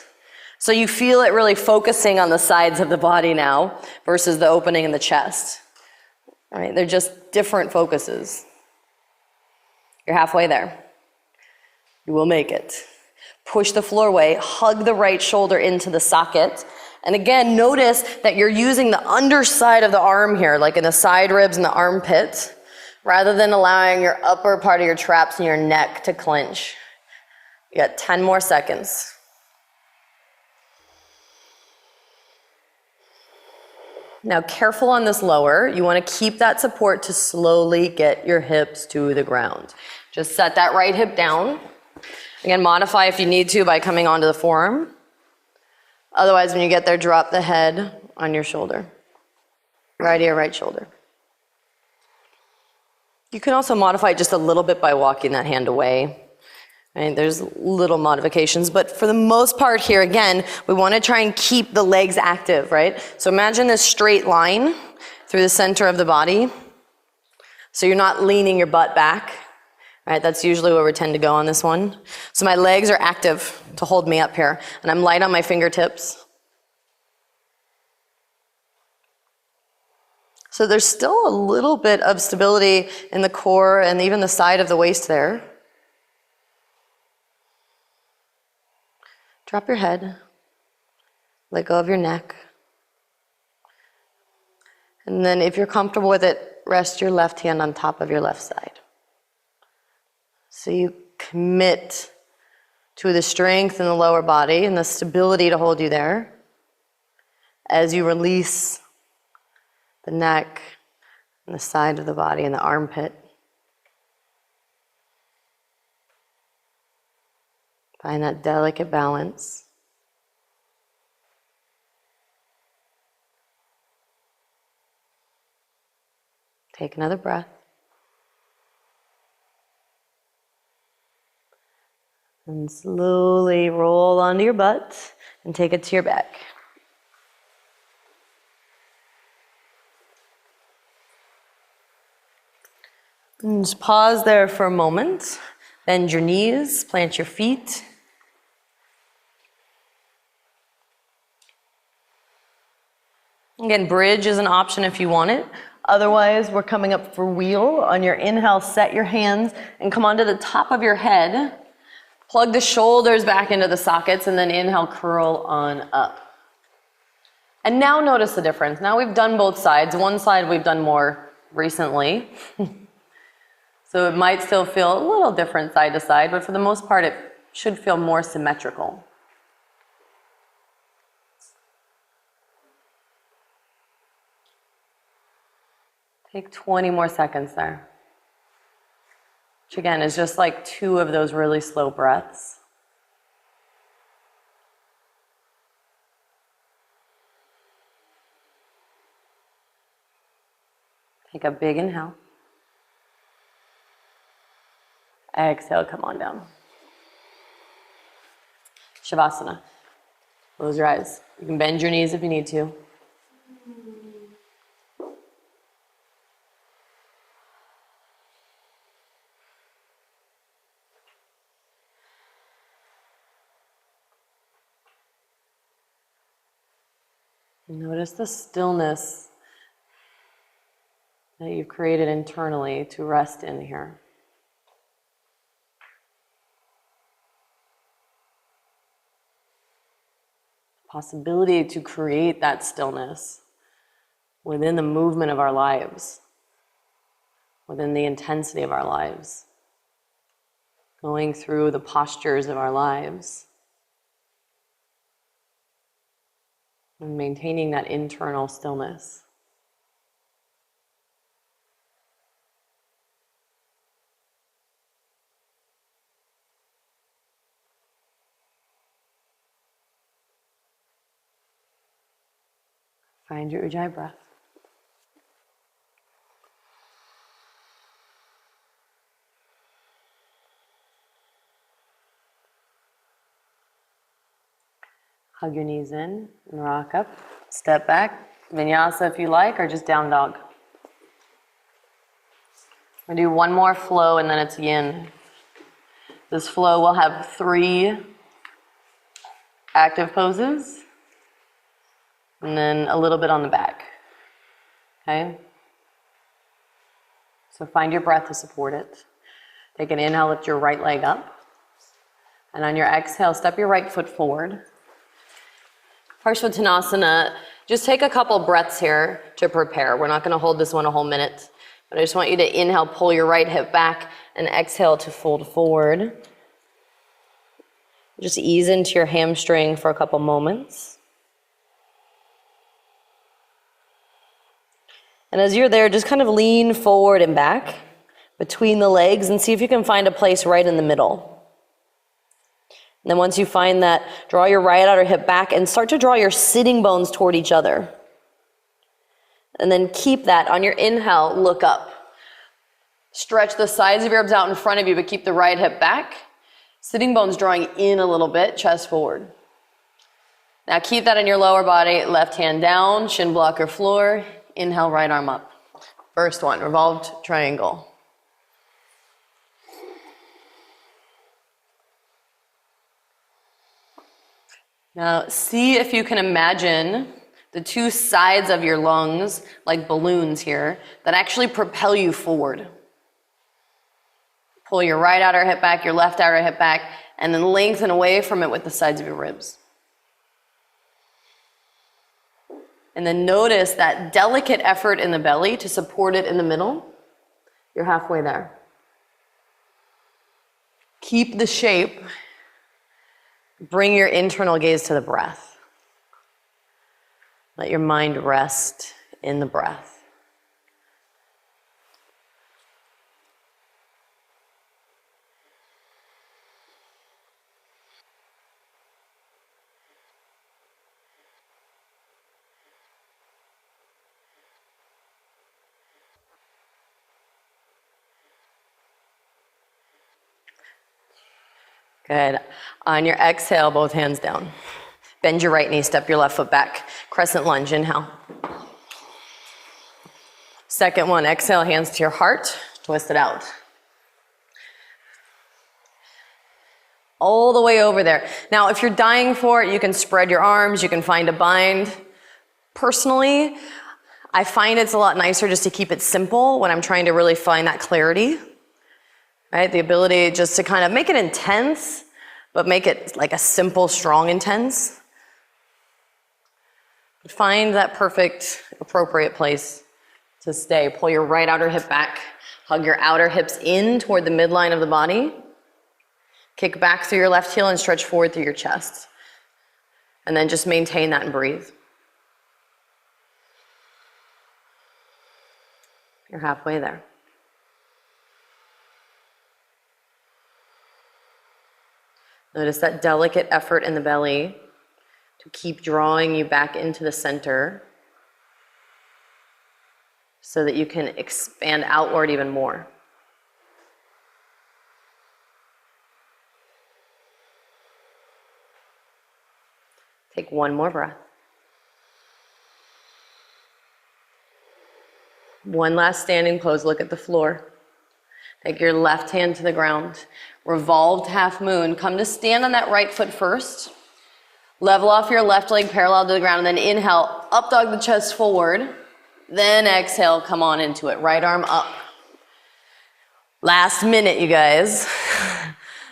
So you feel it really focusing on the sides of the body now versus the opening in the chest. All right, they're just different focuses. You're halfway there. You will make it. Push the floor away, hug the right shoulder into the socket. And again, notice that you're using the underside of the arm here, like in the side ribs and the armpit, rather than allowing your upper part of your traps and your neck to clench. You got 10 more seconds. Now, careful on this lower. You want to keep that support to slowly get your hips to the ground. Just set that right hip down. Again, modify if you need to by coming onto the forearm. Otherwise, when you get there, drop the head on your shoulder. Right ear, right shoulder. You can also modify it just a little bit by walking that hand away. Right? There's little modifications, but for the most part here, again, we want to try and keep the legs active, right? So imagine this straight line through the center of the body. So you're not leaning your butt back, right? That's usually where we tend to go on this one. So my legs are active to hold me up here, and I'm light on my fingertips. So there's still a little bit of stability in the core and even the side of the waist there. Drop your head, let go of your neck. And then if you're comfortable with it, rest your left hand on top of your left side. So you commit to the strength in the lower body and the stability to hold you there as you release the neck and the side of the body and the armpit. Find that delicate balance. Take another breath. And slowly roll onto your butt and take it to your back. And just pause there for a moment. Bend your knees, plant your feet. Again, bridge is an option if you want it. Otherwise, we're coming up for wheel. On your inhale, set your hands and come onto the top of your head. Plug the shoulders back into the sockets and then inhale, curl on up. And now notice the difference. Now we've done both sides. One side we've done more recently. So it might still feel a little different side to side, but for the most part, it should feel more symmetrical. Take 20 more seconds there. Which again is just like 2 of those really slow breaths. Take a big inhale. Exhale, come on down. Shavasana. Close your eyes. You can bend your knees if you need to. Notice the stillness that you've created internally to rest in here. Possibility to create that stillness within the movement of our lives, within the intensity of our lives, going through the postures of our lives, and maintaining that internal stillness. Find your Ujjayi breath. Hug your knees in and rock up. Step back, vinyasa if you like, or just down dog. We'll do one more flow and then it's yin. This flow will have 3 active poses, and then a little bit on the back, okay? So find your breath to support it. Take an inhale, lift your right leg up. And on your exhale, step your right foot forward. Parshvottanasana, just take a couple breaths here to prepare. We're not gonna hold this one a whole minute, but I just want you to inhale, pull your right hip back, and exhale to fold forward. Just ease into your hamstring for a couple moments. And as you're there, just kind of lean forward and back between the legs and see if you can find a place right in the middle. And then once you find that, draw your right outer hip back and start to draw your sitting bones toward each other. And then keep that. On your inhale, look up. Stretch the sides of your ribs out in front of you, but keep the right hip back. Sitting bones drawing in a little bit, chest forward. Now keep that in your lower body, left hand down, shin blocker floor. Inhale, right arm up. First one, revolved triangle. Now see if you can imagine the two sides of your lungs, like balloons here, that actually propel you forward. Pull your right outer hip back, your left outer hip back, and then lengthen away from it with the sides of your ribs. And then notice that delicate effort in the belly to support it in the middle. You're halfway there. Keep the shape. Bring your internal gaze to the breath. Let your mind rest in the breath. Good. On your exhale, both hands down. Bend your right knee, step your left foot back. Crescent lunge, inhale. Second one, exhale, hands to your heart, twist it out. All the way over there. Now, if you're dying for it, you can spread your arms, you can find a bind. Personally, I find it's a lot nicer just to keep it simple when I'm trying to really find that clarity. Right? The ability just to kind of make it intense, but make it like a simple, strong intense. Find that perfect, appropriate place to stay. Pull your right outer hip back. Hug your outer hips in toward the midline of the body. Kick back through your left heel and stretch forward through your chest. And then just maintain that and breathe. You're halfway there. Notice that delicate effort in the belly to keep drawing you back into the center so that you can expand outward even more. Take one more breath. One last standing pose, look at the floor. Take your left hand to the ground. Revolved half moon. Come to stand on that right foot first. Level off your left leg parallel to the ground, and then inhale, up dog the chest forward. Then exhale, come on into it. Right arm up. Last minute, you guys.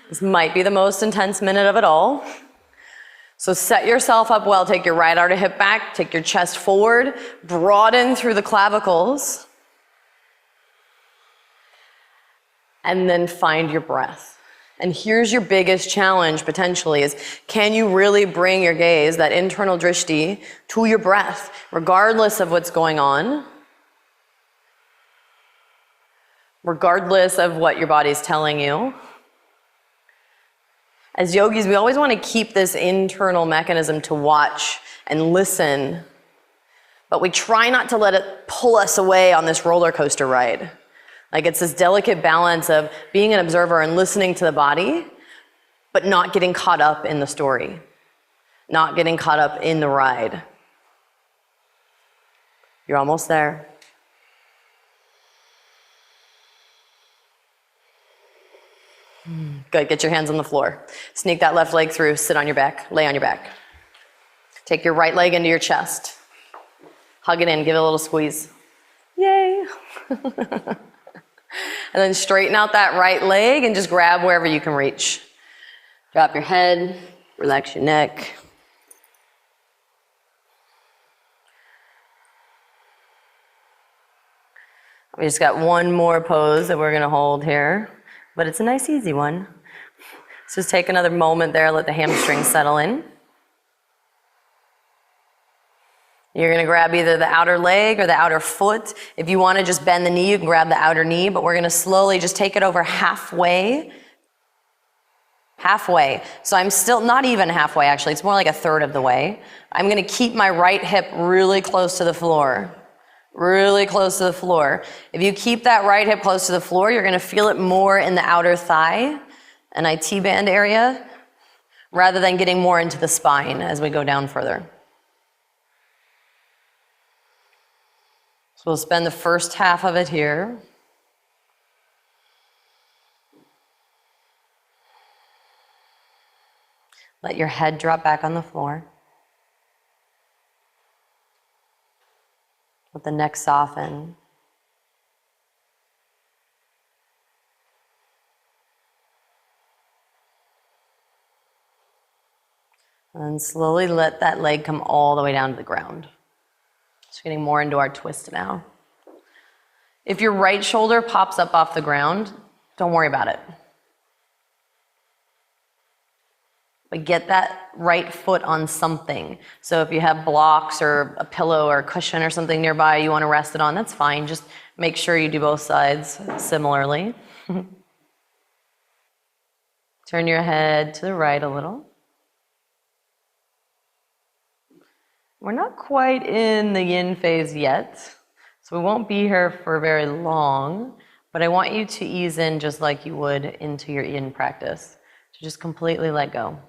This might be the most intense minute of it all. So set yourself up well. Take your right outer hip back. Take your chest forward. Broaden through the clavicles. And then find your breath. And here's your biggest challenge potentially is, can you really bring your gaze, that internal drishti, to your breath, regardless of what's going on, regardless of what your body's telling you. As yogis, we always want to keep this internal mechanism to watch and listen, but we try not to let it pull us away on this roller coaster ride. Like it's this delicate balance of being an observer and listening to the body, but not getting caught up in the story, not getting caught up in the ride. You're almost there. Good, get your hands on the floor. Sneak that left leg through, sit on your back, lay on your back. Take your right leg into your chest. Hug it in, give it a little squeeze. Yay! And then straighten out that right leg and just grab wherever you can reach. Drop your head, relax your neck. We just got one more pose that we're gonna hold here, but it's a nice easy one. So just take another moment there, let the hamstrings settle in. You're gonna grab either the outer leg or the outer foot. If you wanna just bend the knee, you can grab the outer knee, but we're gonna slowly just take it over halfway. Halfway. So I'm still, not even halfway actually, it's more like a third of the way. I'm gonna keep my right hip really close to the floor. Really close to the floor. If you keep that right hip close to the floor, you're gonna feel it more in the outer thigh and IT band area, rather than getting more into the spine as we go down further. So we'll spend the first half of it here. Let your head drop back on the floor. Let the neck soften. And slowly let that leg come all the way down to the ground. Just getting more into our twist now. If your right shoulder pops up off the ground, don't worry about it. But get that right foot on something. So if you have blocks or a pillow or a cushion or something nearby you want to rest it on, that's fine. Just make sure you do both sides similarly. Turn your head to the right a little. We're not quite in the yin phase yet, so we won't be here for very long, but I want you to ease in just like you would into your yin practice, to just completely let go.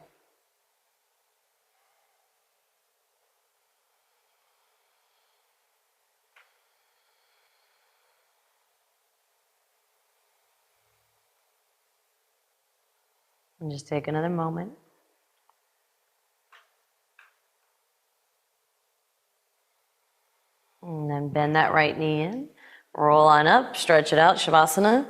And just take another moment. And then bend that right knee in. Roll on up, stretch it out, Shavasana.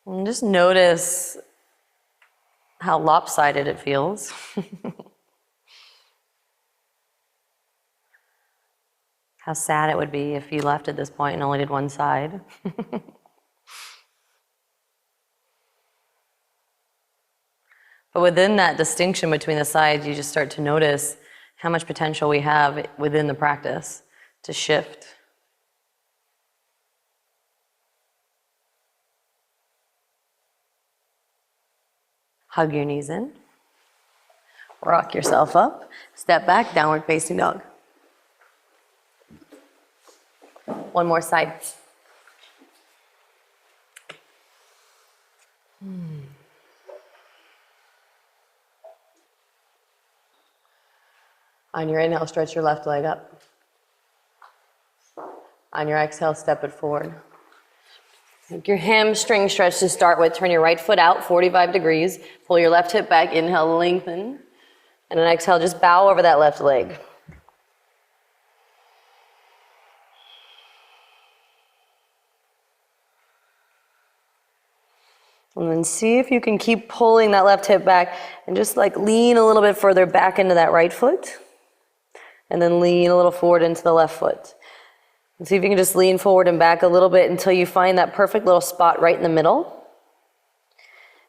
And just notice how lopsided it feels. How sad it would be if you left at this point and only did one side. But within that distinction between the sides, you just start to notice how much potential we have within the practice to shift. Hug your knees in. Rock yourself up. Step back, downward facing dog. One more side. On your inhale, stretch your left leg up. On your exhale, step it forward. Take your hamstring stretch to start with. Turn your right foot out 45 degrees. Pull your left hip back. Inhale, lengthen. And then exhale, just bow over that left leg. And then see if you can keep pulling that left hip back and just like lean a little bit further back into that right foot. And then lean a little forward into the left foot. And see if you can just lean forward and back a little bit until you find that perfect little spot right in the middle.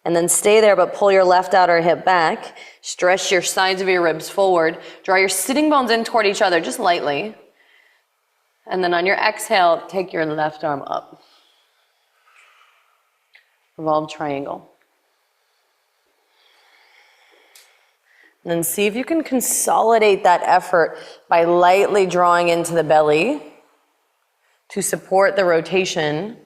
And then stay there, but pull your left outer hip back. Stretch your sides of your ribs forward. Draw your sitting bones in toward each other, just lightly. And then on your exhale, take your left arm up. Revolve triangle. And then see if you can consolidate that effort by lightly drawing into the belly to support the rotation.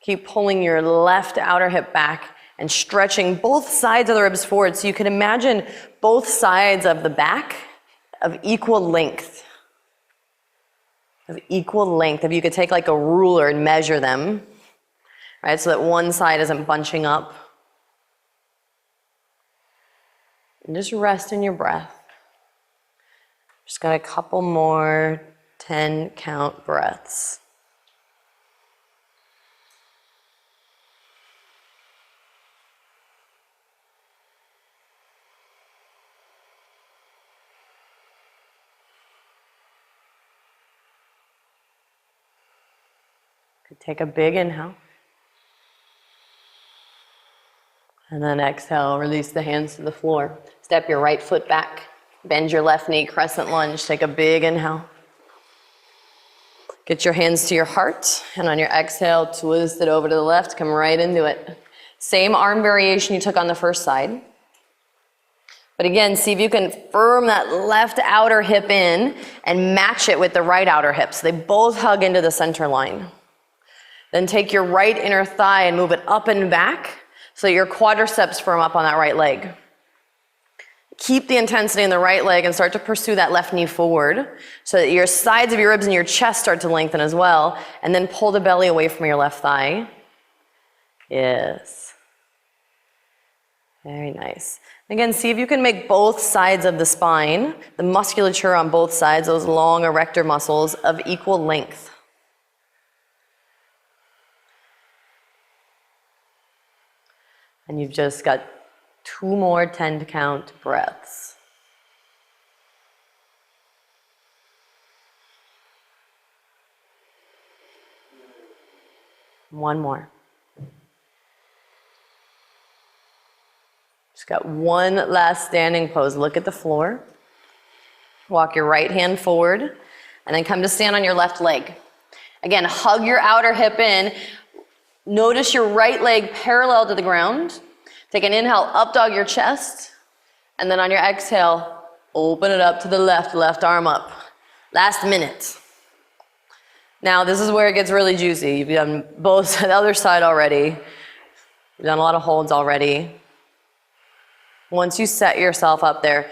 Keep pulling your left outer hip back and stretching both sides of the ribs forward. So you can imagine both sides of the back of equal length. If you could take like a ruler and measure them, right? So that one side isn't bunching up. And just rest in your breath. Just got a couple more 10 count breaths. Take a big inhale. And then exhale, release the hands to the floor. Step your right foot back. Bend your left knee, crescent lunge. Take a big inhale. Get your hands to your heart. And on your exhale, twist it over to the left. Come right into it. Same arm variation you took on the first side. But again, see if you can firm that left outer hip in and match it with the right outer hip. So they both hug into the center line. Then take your right inner thigh and move it up and back so your quadriceps firm up on that right leg. Keep the intensity in the right leg and start to pursue that left knee forward so that your sides of your ribs and your chest start to lengthen as well. And then pull the belly away from your left thigh. Yes. Very nice. Again, see if you can make both sides of the spine, the musculature on both sides, those long erector muscles, of equal length. And you've just got 2 more 10 count breaths. One more. Just got one last standing pose. Look at the floor. Walk your right hand forward, and then come to stand on your left leg. Again, hug your outer hip in. Notice your right leg parallel to the ground. Take an inhale, up dog your chest. And then on your exhale, open it up to the left arm up. Last minute. Now, this is where it gets really juicy. You've done both the other side already. You've done a lot of holds already. Once you set yourself up there,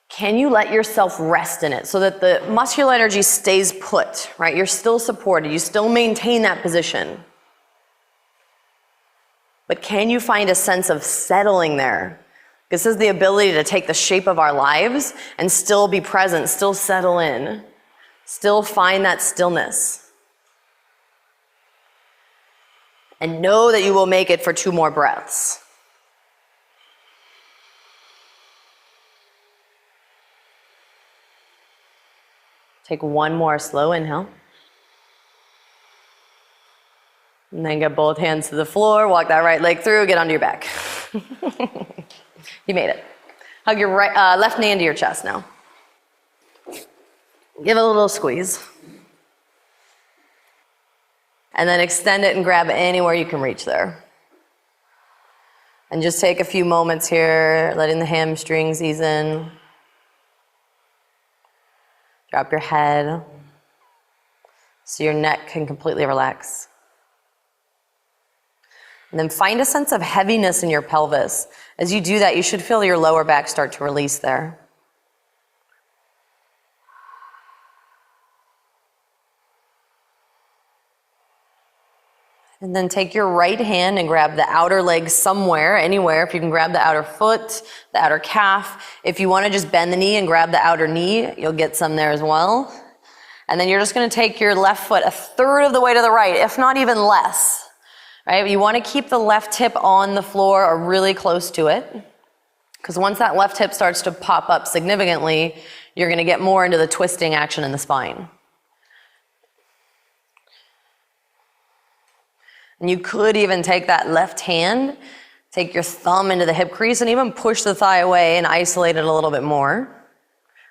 can you let yourself rest in it so that the muscular energy stays put, right? You're still supported. You still maintain that position. But can you find a sense of settling there? This is the ability to take the shape of our lives and still be present, still settle in, still find that stillness. And know that you will make it for 2 more breaths. Take one more slow inhale. And then get both hands to the floor, walk that right leg through, get onto your back. You made it. Hug your left knee into your chest now. Give it a little squeeze. And then extend it and grab anywhere you can reach there. And just take a few moments here, letting the hamstrings ease in. Drop your head so your neck can completely relax. And then find a sense of heaviness in your pelvis. As you do that, you should feel your lower back start to release there. And then take your right hand and grab the outer leg somewhere, anywhere. If you can grab the outer foot, the outer calf. If you want to just bend the knee and grab the outer knee, you'll get some there as well. And then you're just going to take your left foot 1/3 of the way to the right, if not even less. Right? You want to keep the left hip on the floor or really close to it. Because once that left hip starts to pop up significantly, you're going to get more into the twisting action in the spine. And you could even take that left hand, take your thumb into the hip crease, and even push the thigh away and isolate it a little bit more.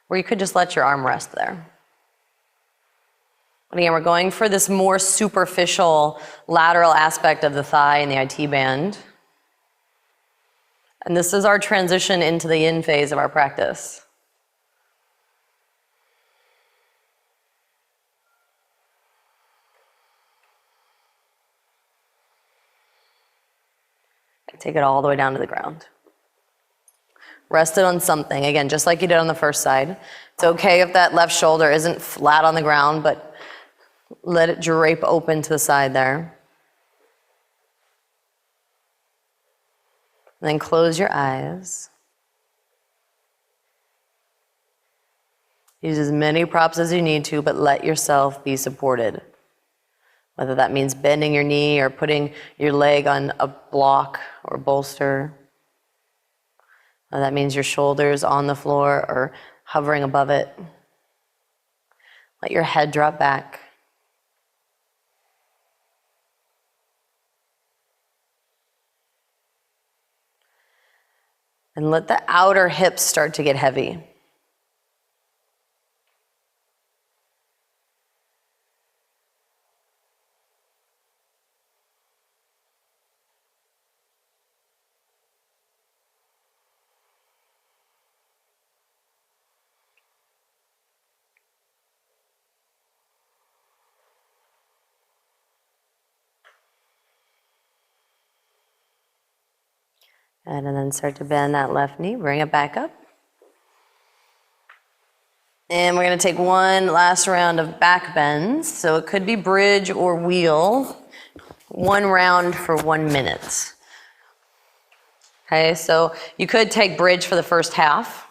Or you could just let your arm rest there. And again, we're going for this more superficial lateral aspect of the thigh and the IT band. And this is our transition into the yin phase of our practice. Take it all the way down to the ground. Rest it on something, again, just like you did on the first side. It's okay if that left shoulder isn't flat on the ground, but let it drape open to the side there. And then close your eyes. Use as many props as you need to, but let yourself be supported. Whether that means bending your knee or putting your leg on a block or bolster. Whether that means your shoulders on the floor or hovering above it. Let your head drop back. And let the outer hips start to get heavy. And then start to bend that left knee, bring it back up. And we're gonna take one last round of back bends. So it could be bridge or wheel. One round for 1 minute. Okay, so you could take bridge for the first half,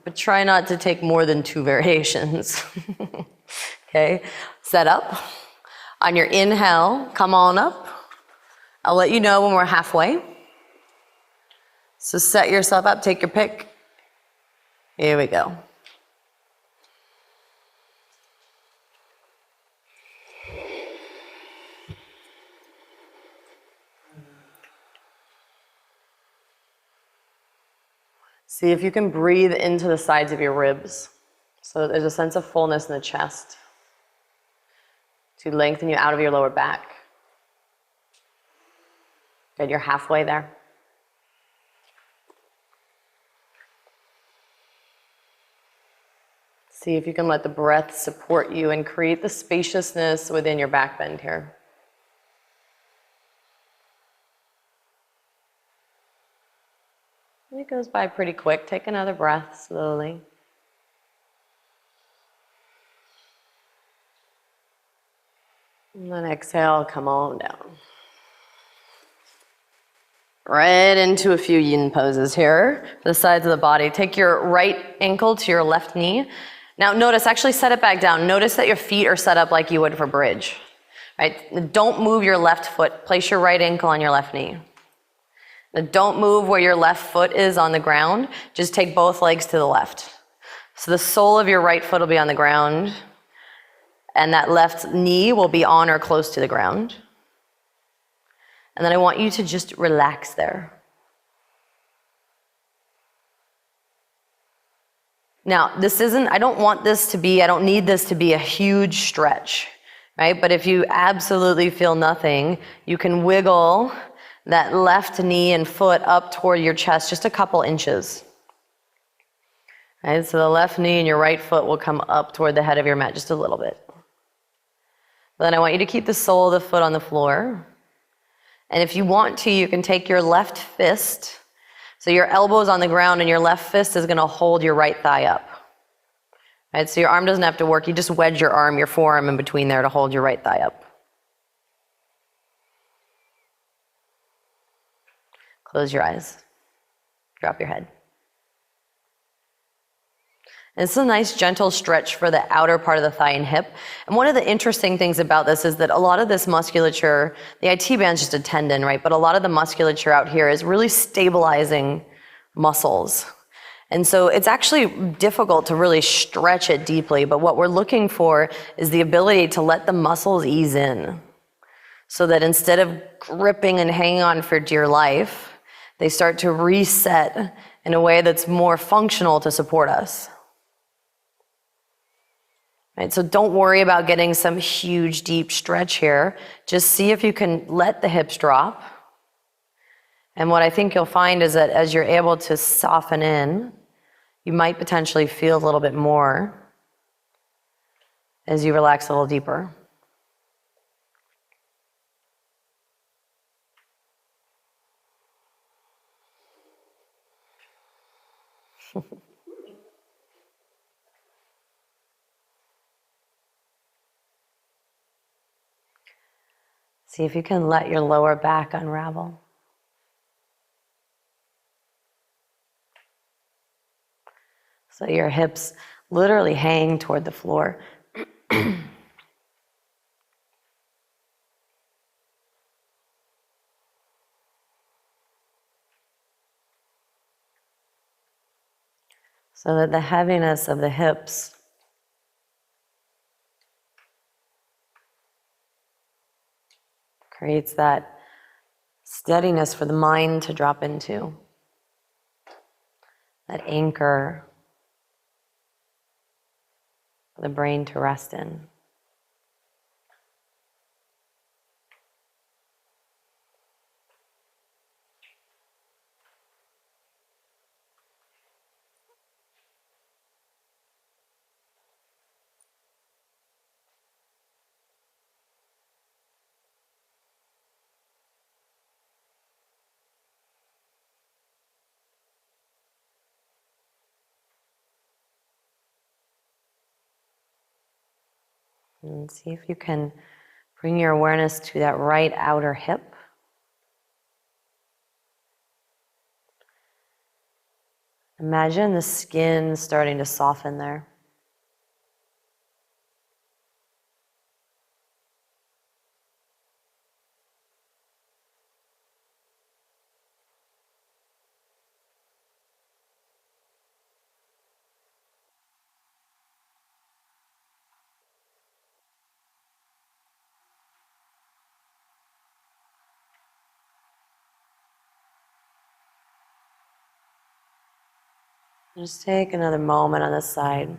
but try not to take more than 2 variations. Okay, set up. On your inhale, come on up. I'll let you know when we're halfway. So set yourself up, take your pick. Here we go. See if you can breathe into the sides of your ribs so that there's a sense of fullness in the chest to lengthen you out of your lower back. Good, you're halfway there. See if you can let the breath support you and create the spaciousness within your back bend here. It goes by pretty quick. Take another breath slowly. And then exhale, come on down. Right into a few yin poses here. The sides of the body. Take your right ankle to your left knee. Now notice, actually set it back down. Notice that your feet are set up like you would for bridge. Right? Don't move your left foot. Place your right ankle on your left knee. Now don't move where your left foot is on the ground. Just take both legs to the left. So the sole of your right foot will be on the ground, and that left knee will be on or close to the ground. And then I want you to just relax there. Now, I don't need this to be a huge stretch, right? But if you absolutely feel nothing, you can wiggle that left knee and foot up toward your chest just a couple inches. Right? So the left knee and your right foot will come up toward the head of your mat just a little bit. Then I want you to keep the sole of the foot on the floor. And if you want to, you can take your left fist. So your elbow's on the ground and your left fist is gonna hold your right thigh up. Right? So your arm doesn't have to work. You just wedge your forearm in between there to hold your right thigh up. Close your eyes. Drop your head. And it's a nice gentle stretch for the outer part of the thigh and hip. And one of the interesting things about this is that a lot of this musculature, the IT band's just a tendon, right? But a lot of the musculature out here is really stabilizing muscles. And so it's actually difficult to really stretch it deeply, but what we're looking for is the ability to let the muscles ease in so that instead of gripping and hanging on for dear life, they start to reset in a way that's more functional to support us. Right, so don't worry about getting some huge, deep stretch here. Just see if you can let the hips drop. And what I think you'll find is that as you're able to soften in, you might potentially feel a little bit more as you relax a little deeper. See if you can let your lower back unravel. So your hips literally hang toward the floor. So that the heaviness of the hips creates that steadiness for the mind to drop into, that anchor for the brain to rest in. And see if you can bring your awareness to that right outer hip. Imagine the skin starting to soften there. Just take another moment on this side.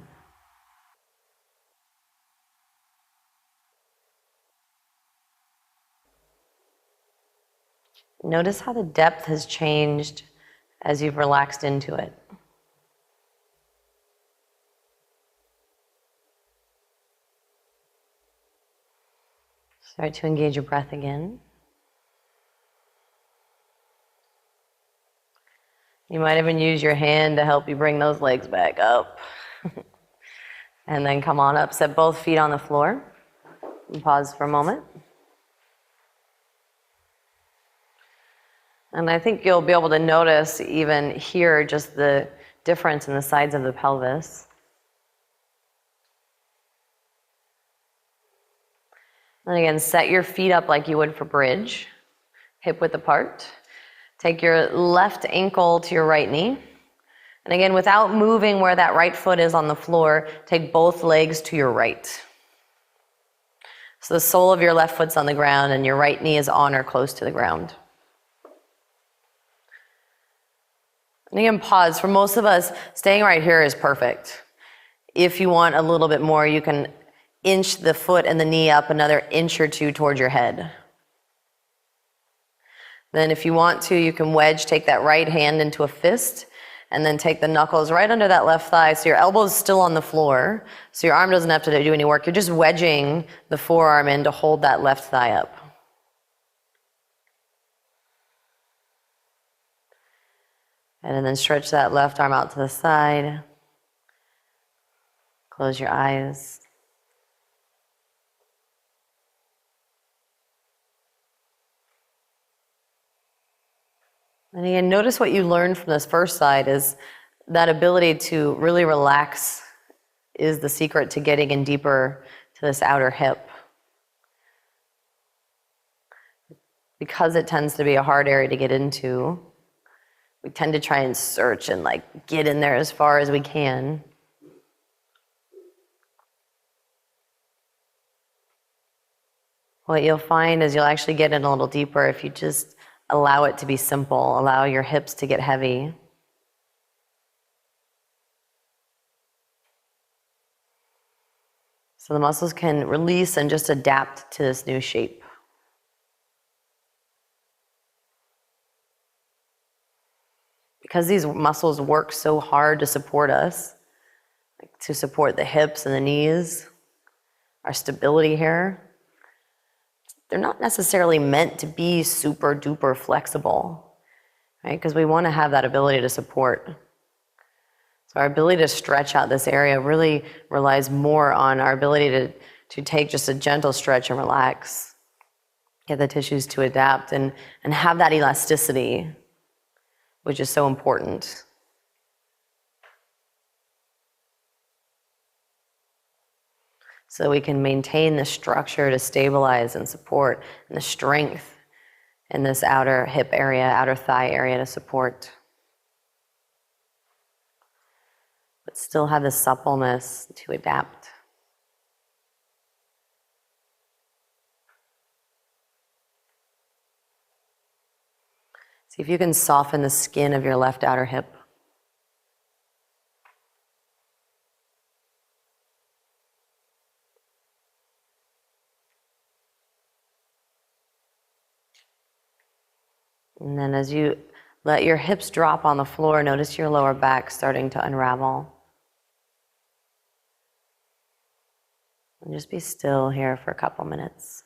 Notice how the depth has changed as you've relaxed into it. Start to engage your breath again. You might even use your hand to help you bring those legs back up. And then come on up, set both feet on the floor. And pause for a moment. And I think you'll be able to notice even here just the difference in the sides of the pelvis. And again, set your feet up like you would for bridge, hip width apart. Take your left ankle to your right knee. And again, without moving where that right foot is on the floor, take both legs to your right. So the sole of your left foot's on the ground and your right knee is on or close to the ground. And again, pause. For most of us, staying right here is perfect. If you want a little bit more, you can inch the foot and the knee up another inch or two towards your head. Then if you want to, you can wedge, take that right hand into a fist, and then take the knuckles right under that left thigh so your elbow is still on the floor, so your arm doesn't have to do any work. You're just wedging the forearm in to hold that left thigh up. And then stretch that left arm out to the side. Close your eyes. And again, notice what you learned from this first side is that ability to really relax is the secret to getting in deeper to this outer hip. Because it tends to be a hard area to get into, we tend to try and search and get in there as far as we can. What you'll find is you'll actually get in a little deeper if you just allow it to be simple, allow your hips to get heavy. So the muscles can release and just adapt to this new shape. Because these muscles work so hard to support us, to support the hips and the knees, our stability here, they're not necessarily meant to be super duper flexible, right? Because we want to have that ability to support. So our ability to stretch out this area really relies more on our ability to take just a gentle stretch and relax, get the tissues to adapt and have that elasticity, which is so important. So we can maintain the structure to stabilize and support, and the strength in this outer hip area, outer thigh area to support. But still have the suppleness to adapt. See if you can soften the skin of your left outer hip. And then as you let your hips drop on the floor, notice your lower back starting to unravel. And just be still here for a couple minutes.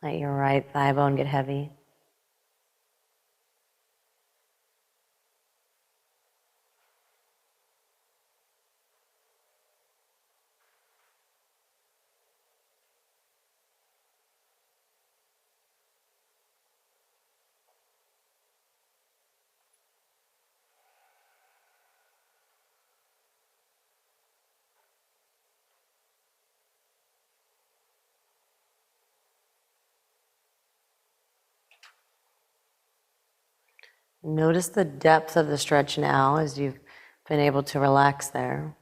Let your right thigh bone get heavy. Notice the depth of the stretch now as you've been able to relax there.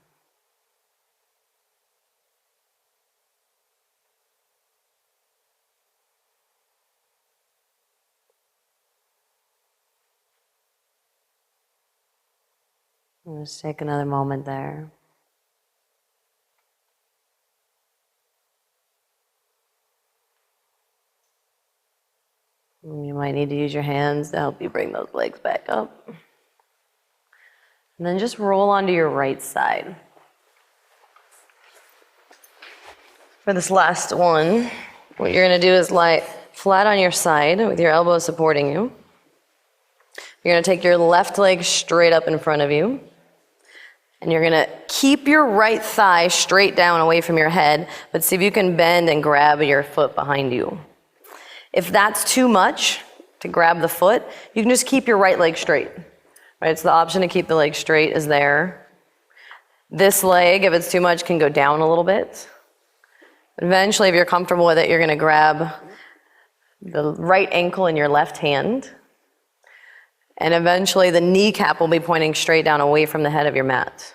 And just take another moment there. You might need to use your hands to help you bring those legs back up. And then just roll onto your right side. For this last one, what you're going to do is lie flat on your side with your elbows supporting you. You're going to take your left leg straight up in front of you. And you're going to keep your right thigh straight down away from your head, but see if you can bend and grab your foot behind you. If that's too much to grab the foot, you can just keep your right leg straight. Right? So the option to keep the leg straight is there. This leg, if it's too much, can go down a little bit. Eventually, if you're comfortable with it, you're going to grab the right ankle in your left hand. And eventually, the kneecap will be pointing straight down away from the head of your mat.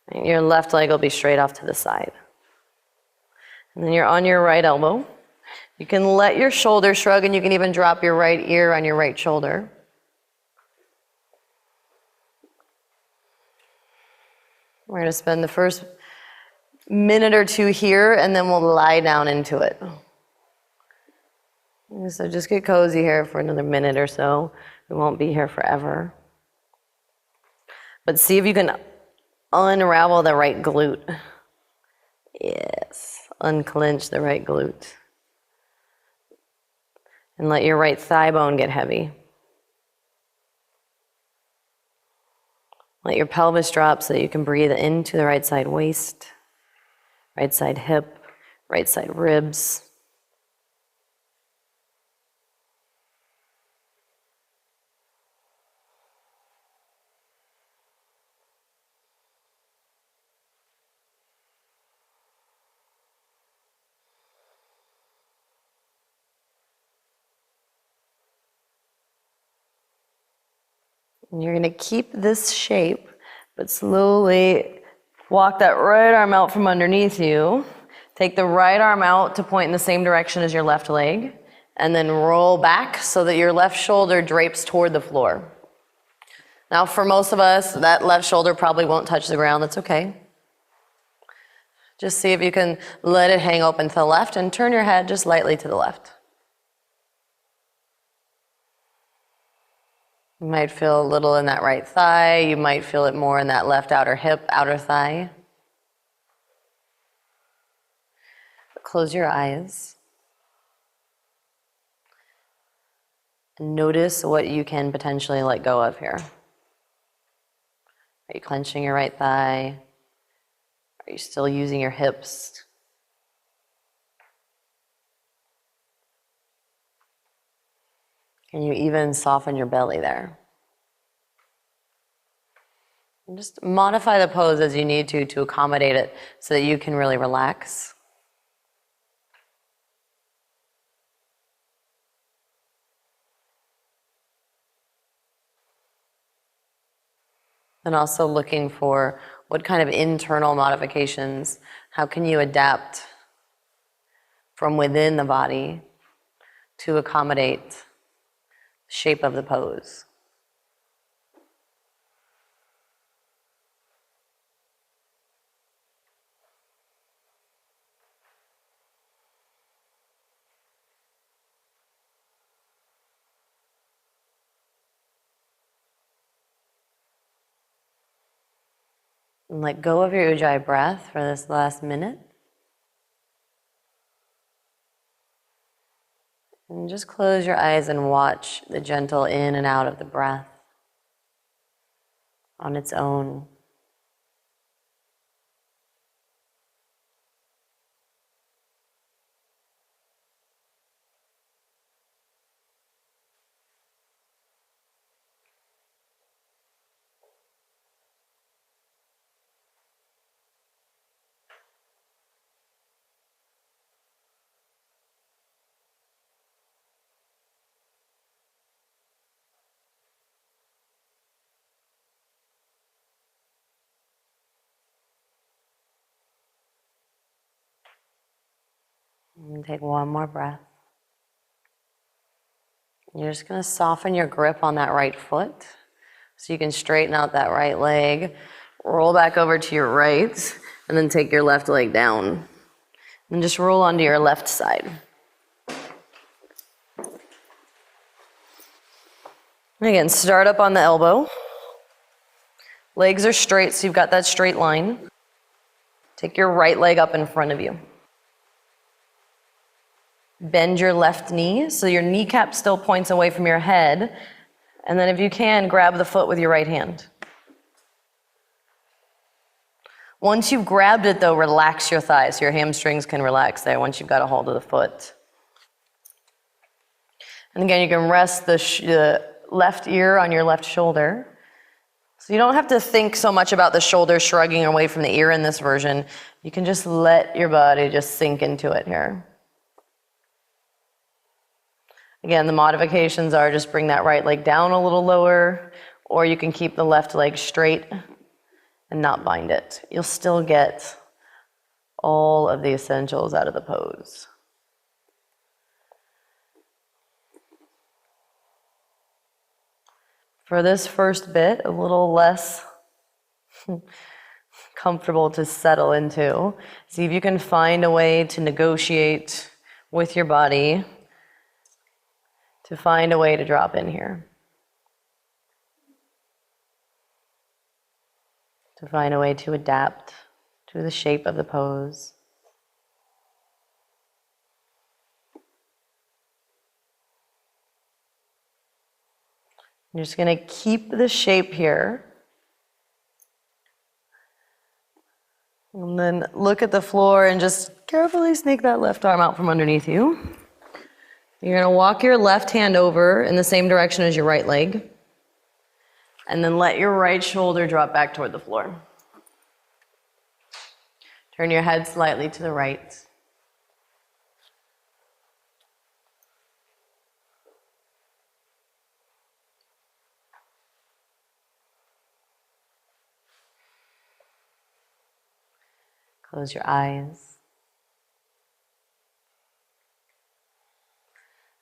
And your left leg will be straight off to the side. And then you're on your right elbow. You can let your shoulder shrug, and you can even drop your right ear on your right shoulder. We're going to spend the first minute or two here, and then we'll lie down into it. So just get cozy here for another minute or so. We won't be here forever. But see if you can unravel the right glute. Yes, unclench the right glute. And let your right thigh bone get heavy. Let your pelvis drop so that you can breathe into the right side waist, right side hip, right side ribs. And you're gonna keep this shape, but slowly walk that right arm out from underneath you. Take the right arm out to point in the same direction as your left leg, and then roll back so that your left shoulder drapes toward the floor. Now, for most of us, that left shoulder probably won't touch the ground. That's okay. Just see if you can let it hang open to the left and turn your head just lightly to the left. You might feel a little in that right thigh. You might feel it more in that left outer hip, outer thigh. Close your eyes. And notice what you can potentially let go of here. Are you clenching your right thigh? Are you still using your hips? Can you even soften your belly there? And just modify the pose as you need to accommodate it so that you can really relax. And also looking for what kind of internal modifications, how can you adapt from within the body to accommodate the shape of the pose. And let go of your Ujjayi breath for this last minute. And just close your eyes and watch the gentle in and out of the breath on its own. And take one more breath. You're just going to soften your grip on that right foot so you can straighten out that right leg, roll back over to your right, and then take your left leg down. And just roll onto your left side. And again, start up on the elbow. Legs are straight, so you've got that straight line. Take your right leg up in front of you. Bend your left knee so your kneecap still points away from your head. And then if you can, grab the foot with your right hand. Once you've grabbed it though, relax your thighs so your hamstrings can relax there once you've got a hold of the foot. And again, you can rest the left ear on your left shoulder. So you don't have to think so much about the shoulder shrugging away from the ear in this version. You can just let your body just sink into it here. Again, the modifications are just bring that right leg down a little lower, or you can keep the left leg straight and not bind it. You'll still get all of the essentials out of the pose. For this first bit, a little less comfortable to settle into. See if you can find a way to negotiate with your body to find a way to drop in here. To find a way to adapt to the shape of the pose. You're just going to keep the shape here. And then look at the floor and just carefully sneak that left arm out from underneath you. You're going to walk your left hand over in the same direction as your right leg. And then let your right shoulder drop back toward the floor. Turn your head slightly to the right. Close your eyes.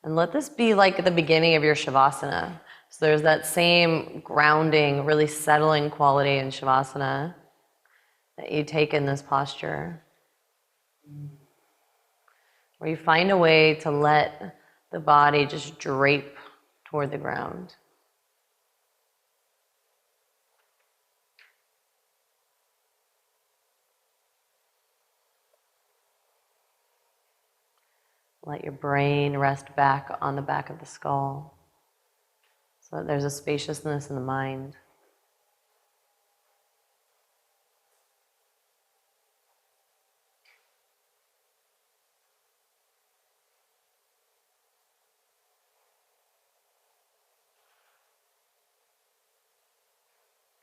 And let this be like the beginning of your Shavasana. So there's that same grounding, really settling quality in Shavasana that you take in this posture, where you find a way to let the body just drape toward the ground. Let your brain rest back on the back of the skull so that there's a spaciousness in the mind.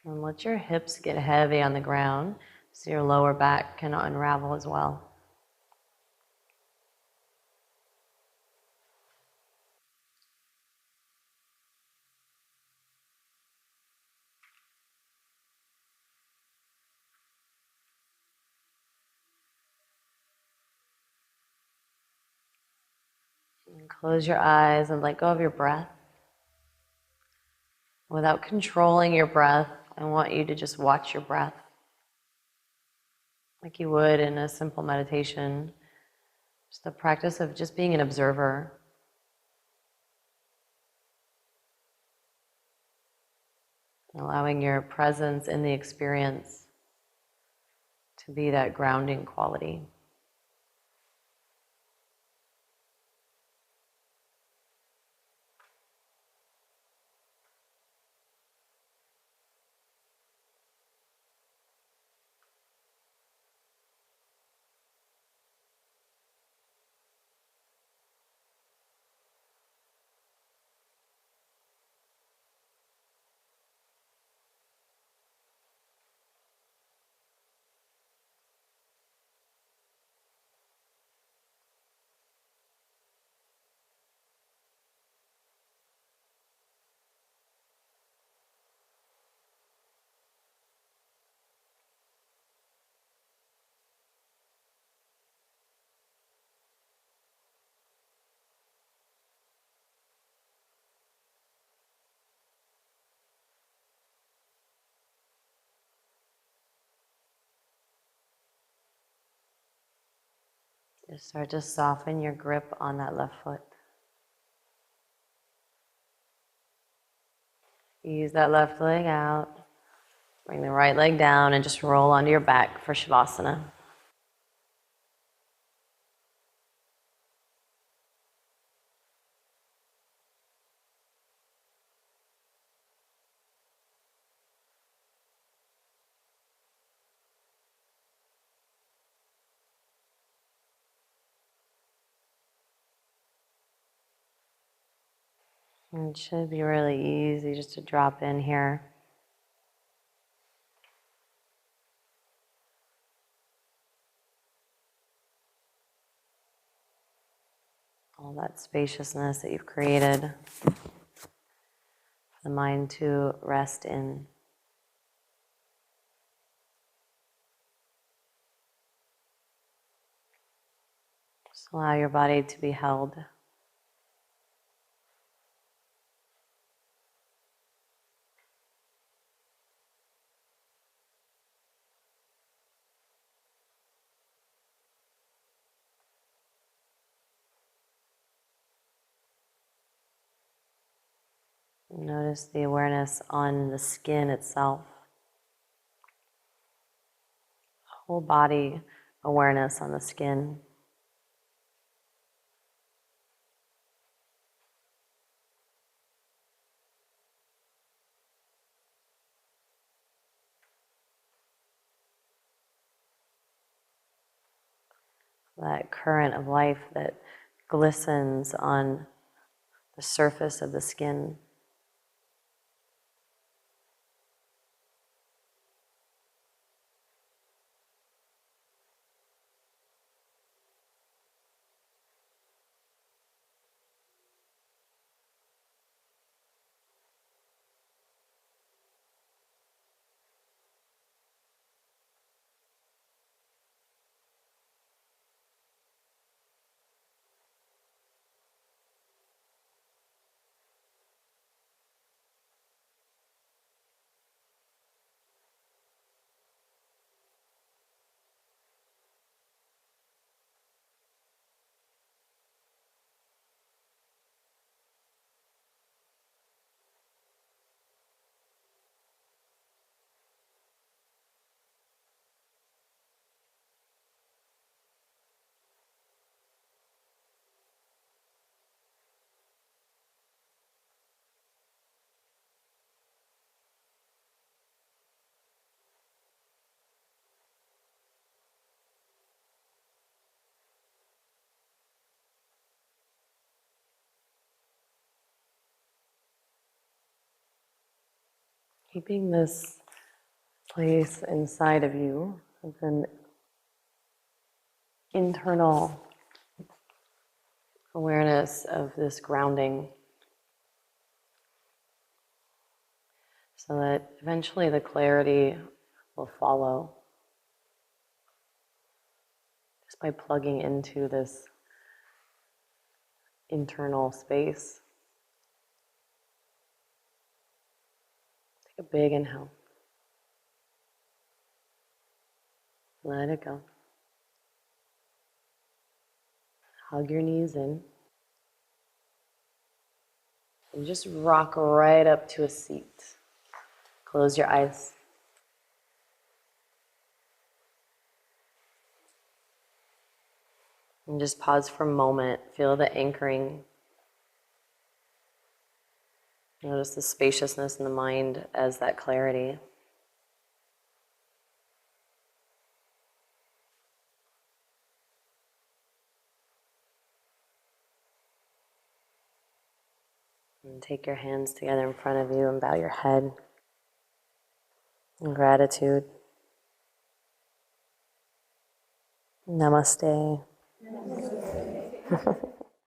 And let your hips get heavy on the ground so your lower back can unravel as well. And close your eyes and let go of your breath. Without controlling your breath, I want you to just watch your breath like you would in a simple meditation. Just the practice of just being an observer. Allowing your presence in the experience to be that grounding quality. Just start to soften your grip on that left foot. Use that left leg out. Bring the right leg down and just roll onto your back for Shavasana. And it should be really easy just to drop in here. All that spaciousness that you've created for the mind to rest in. Just allow your body to be held. Notice the awareness on the skin itself. Whole body awareness on the skin. That current of life that glistens on the surface of the skin. Keeping this place inside of you as an internal awareness of this grounding, so that eventually the clarity will follow just by plugging into this internal space. Take a big inhale. Let it go. Hug your knees in. And just rock right up to a seat. Close your eyes. And just pause for a moment. Feel the anchoring. Notice the spaciousness in the mind as that clarity. And take your hands together in front of you and bow your head in gratitude. Namaste.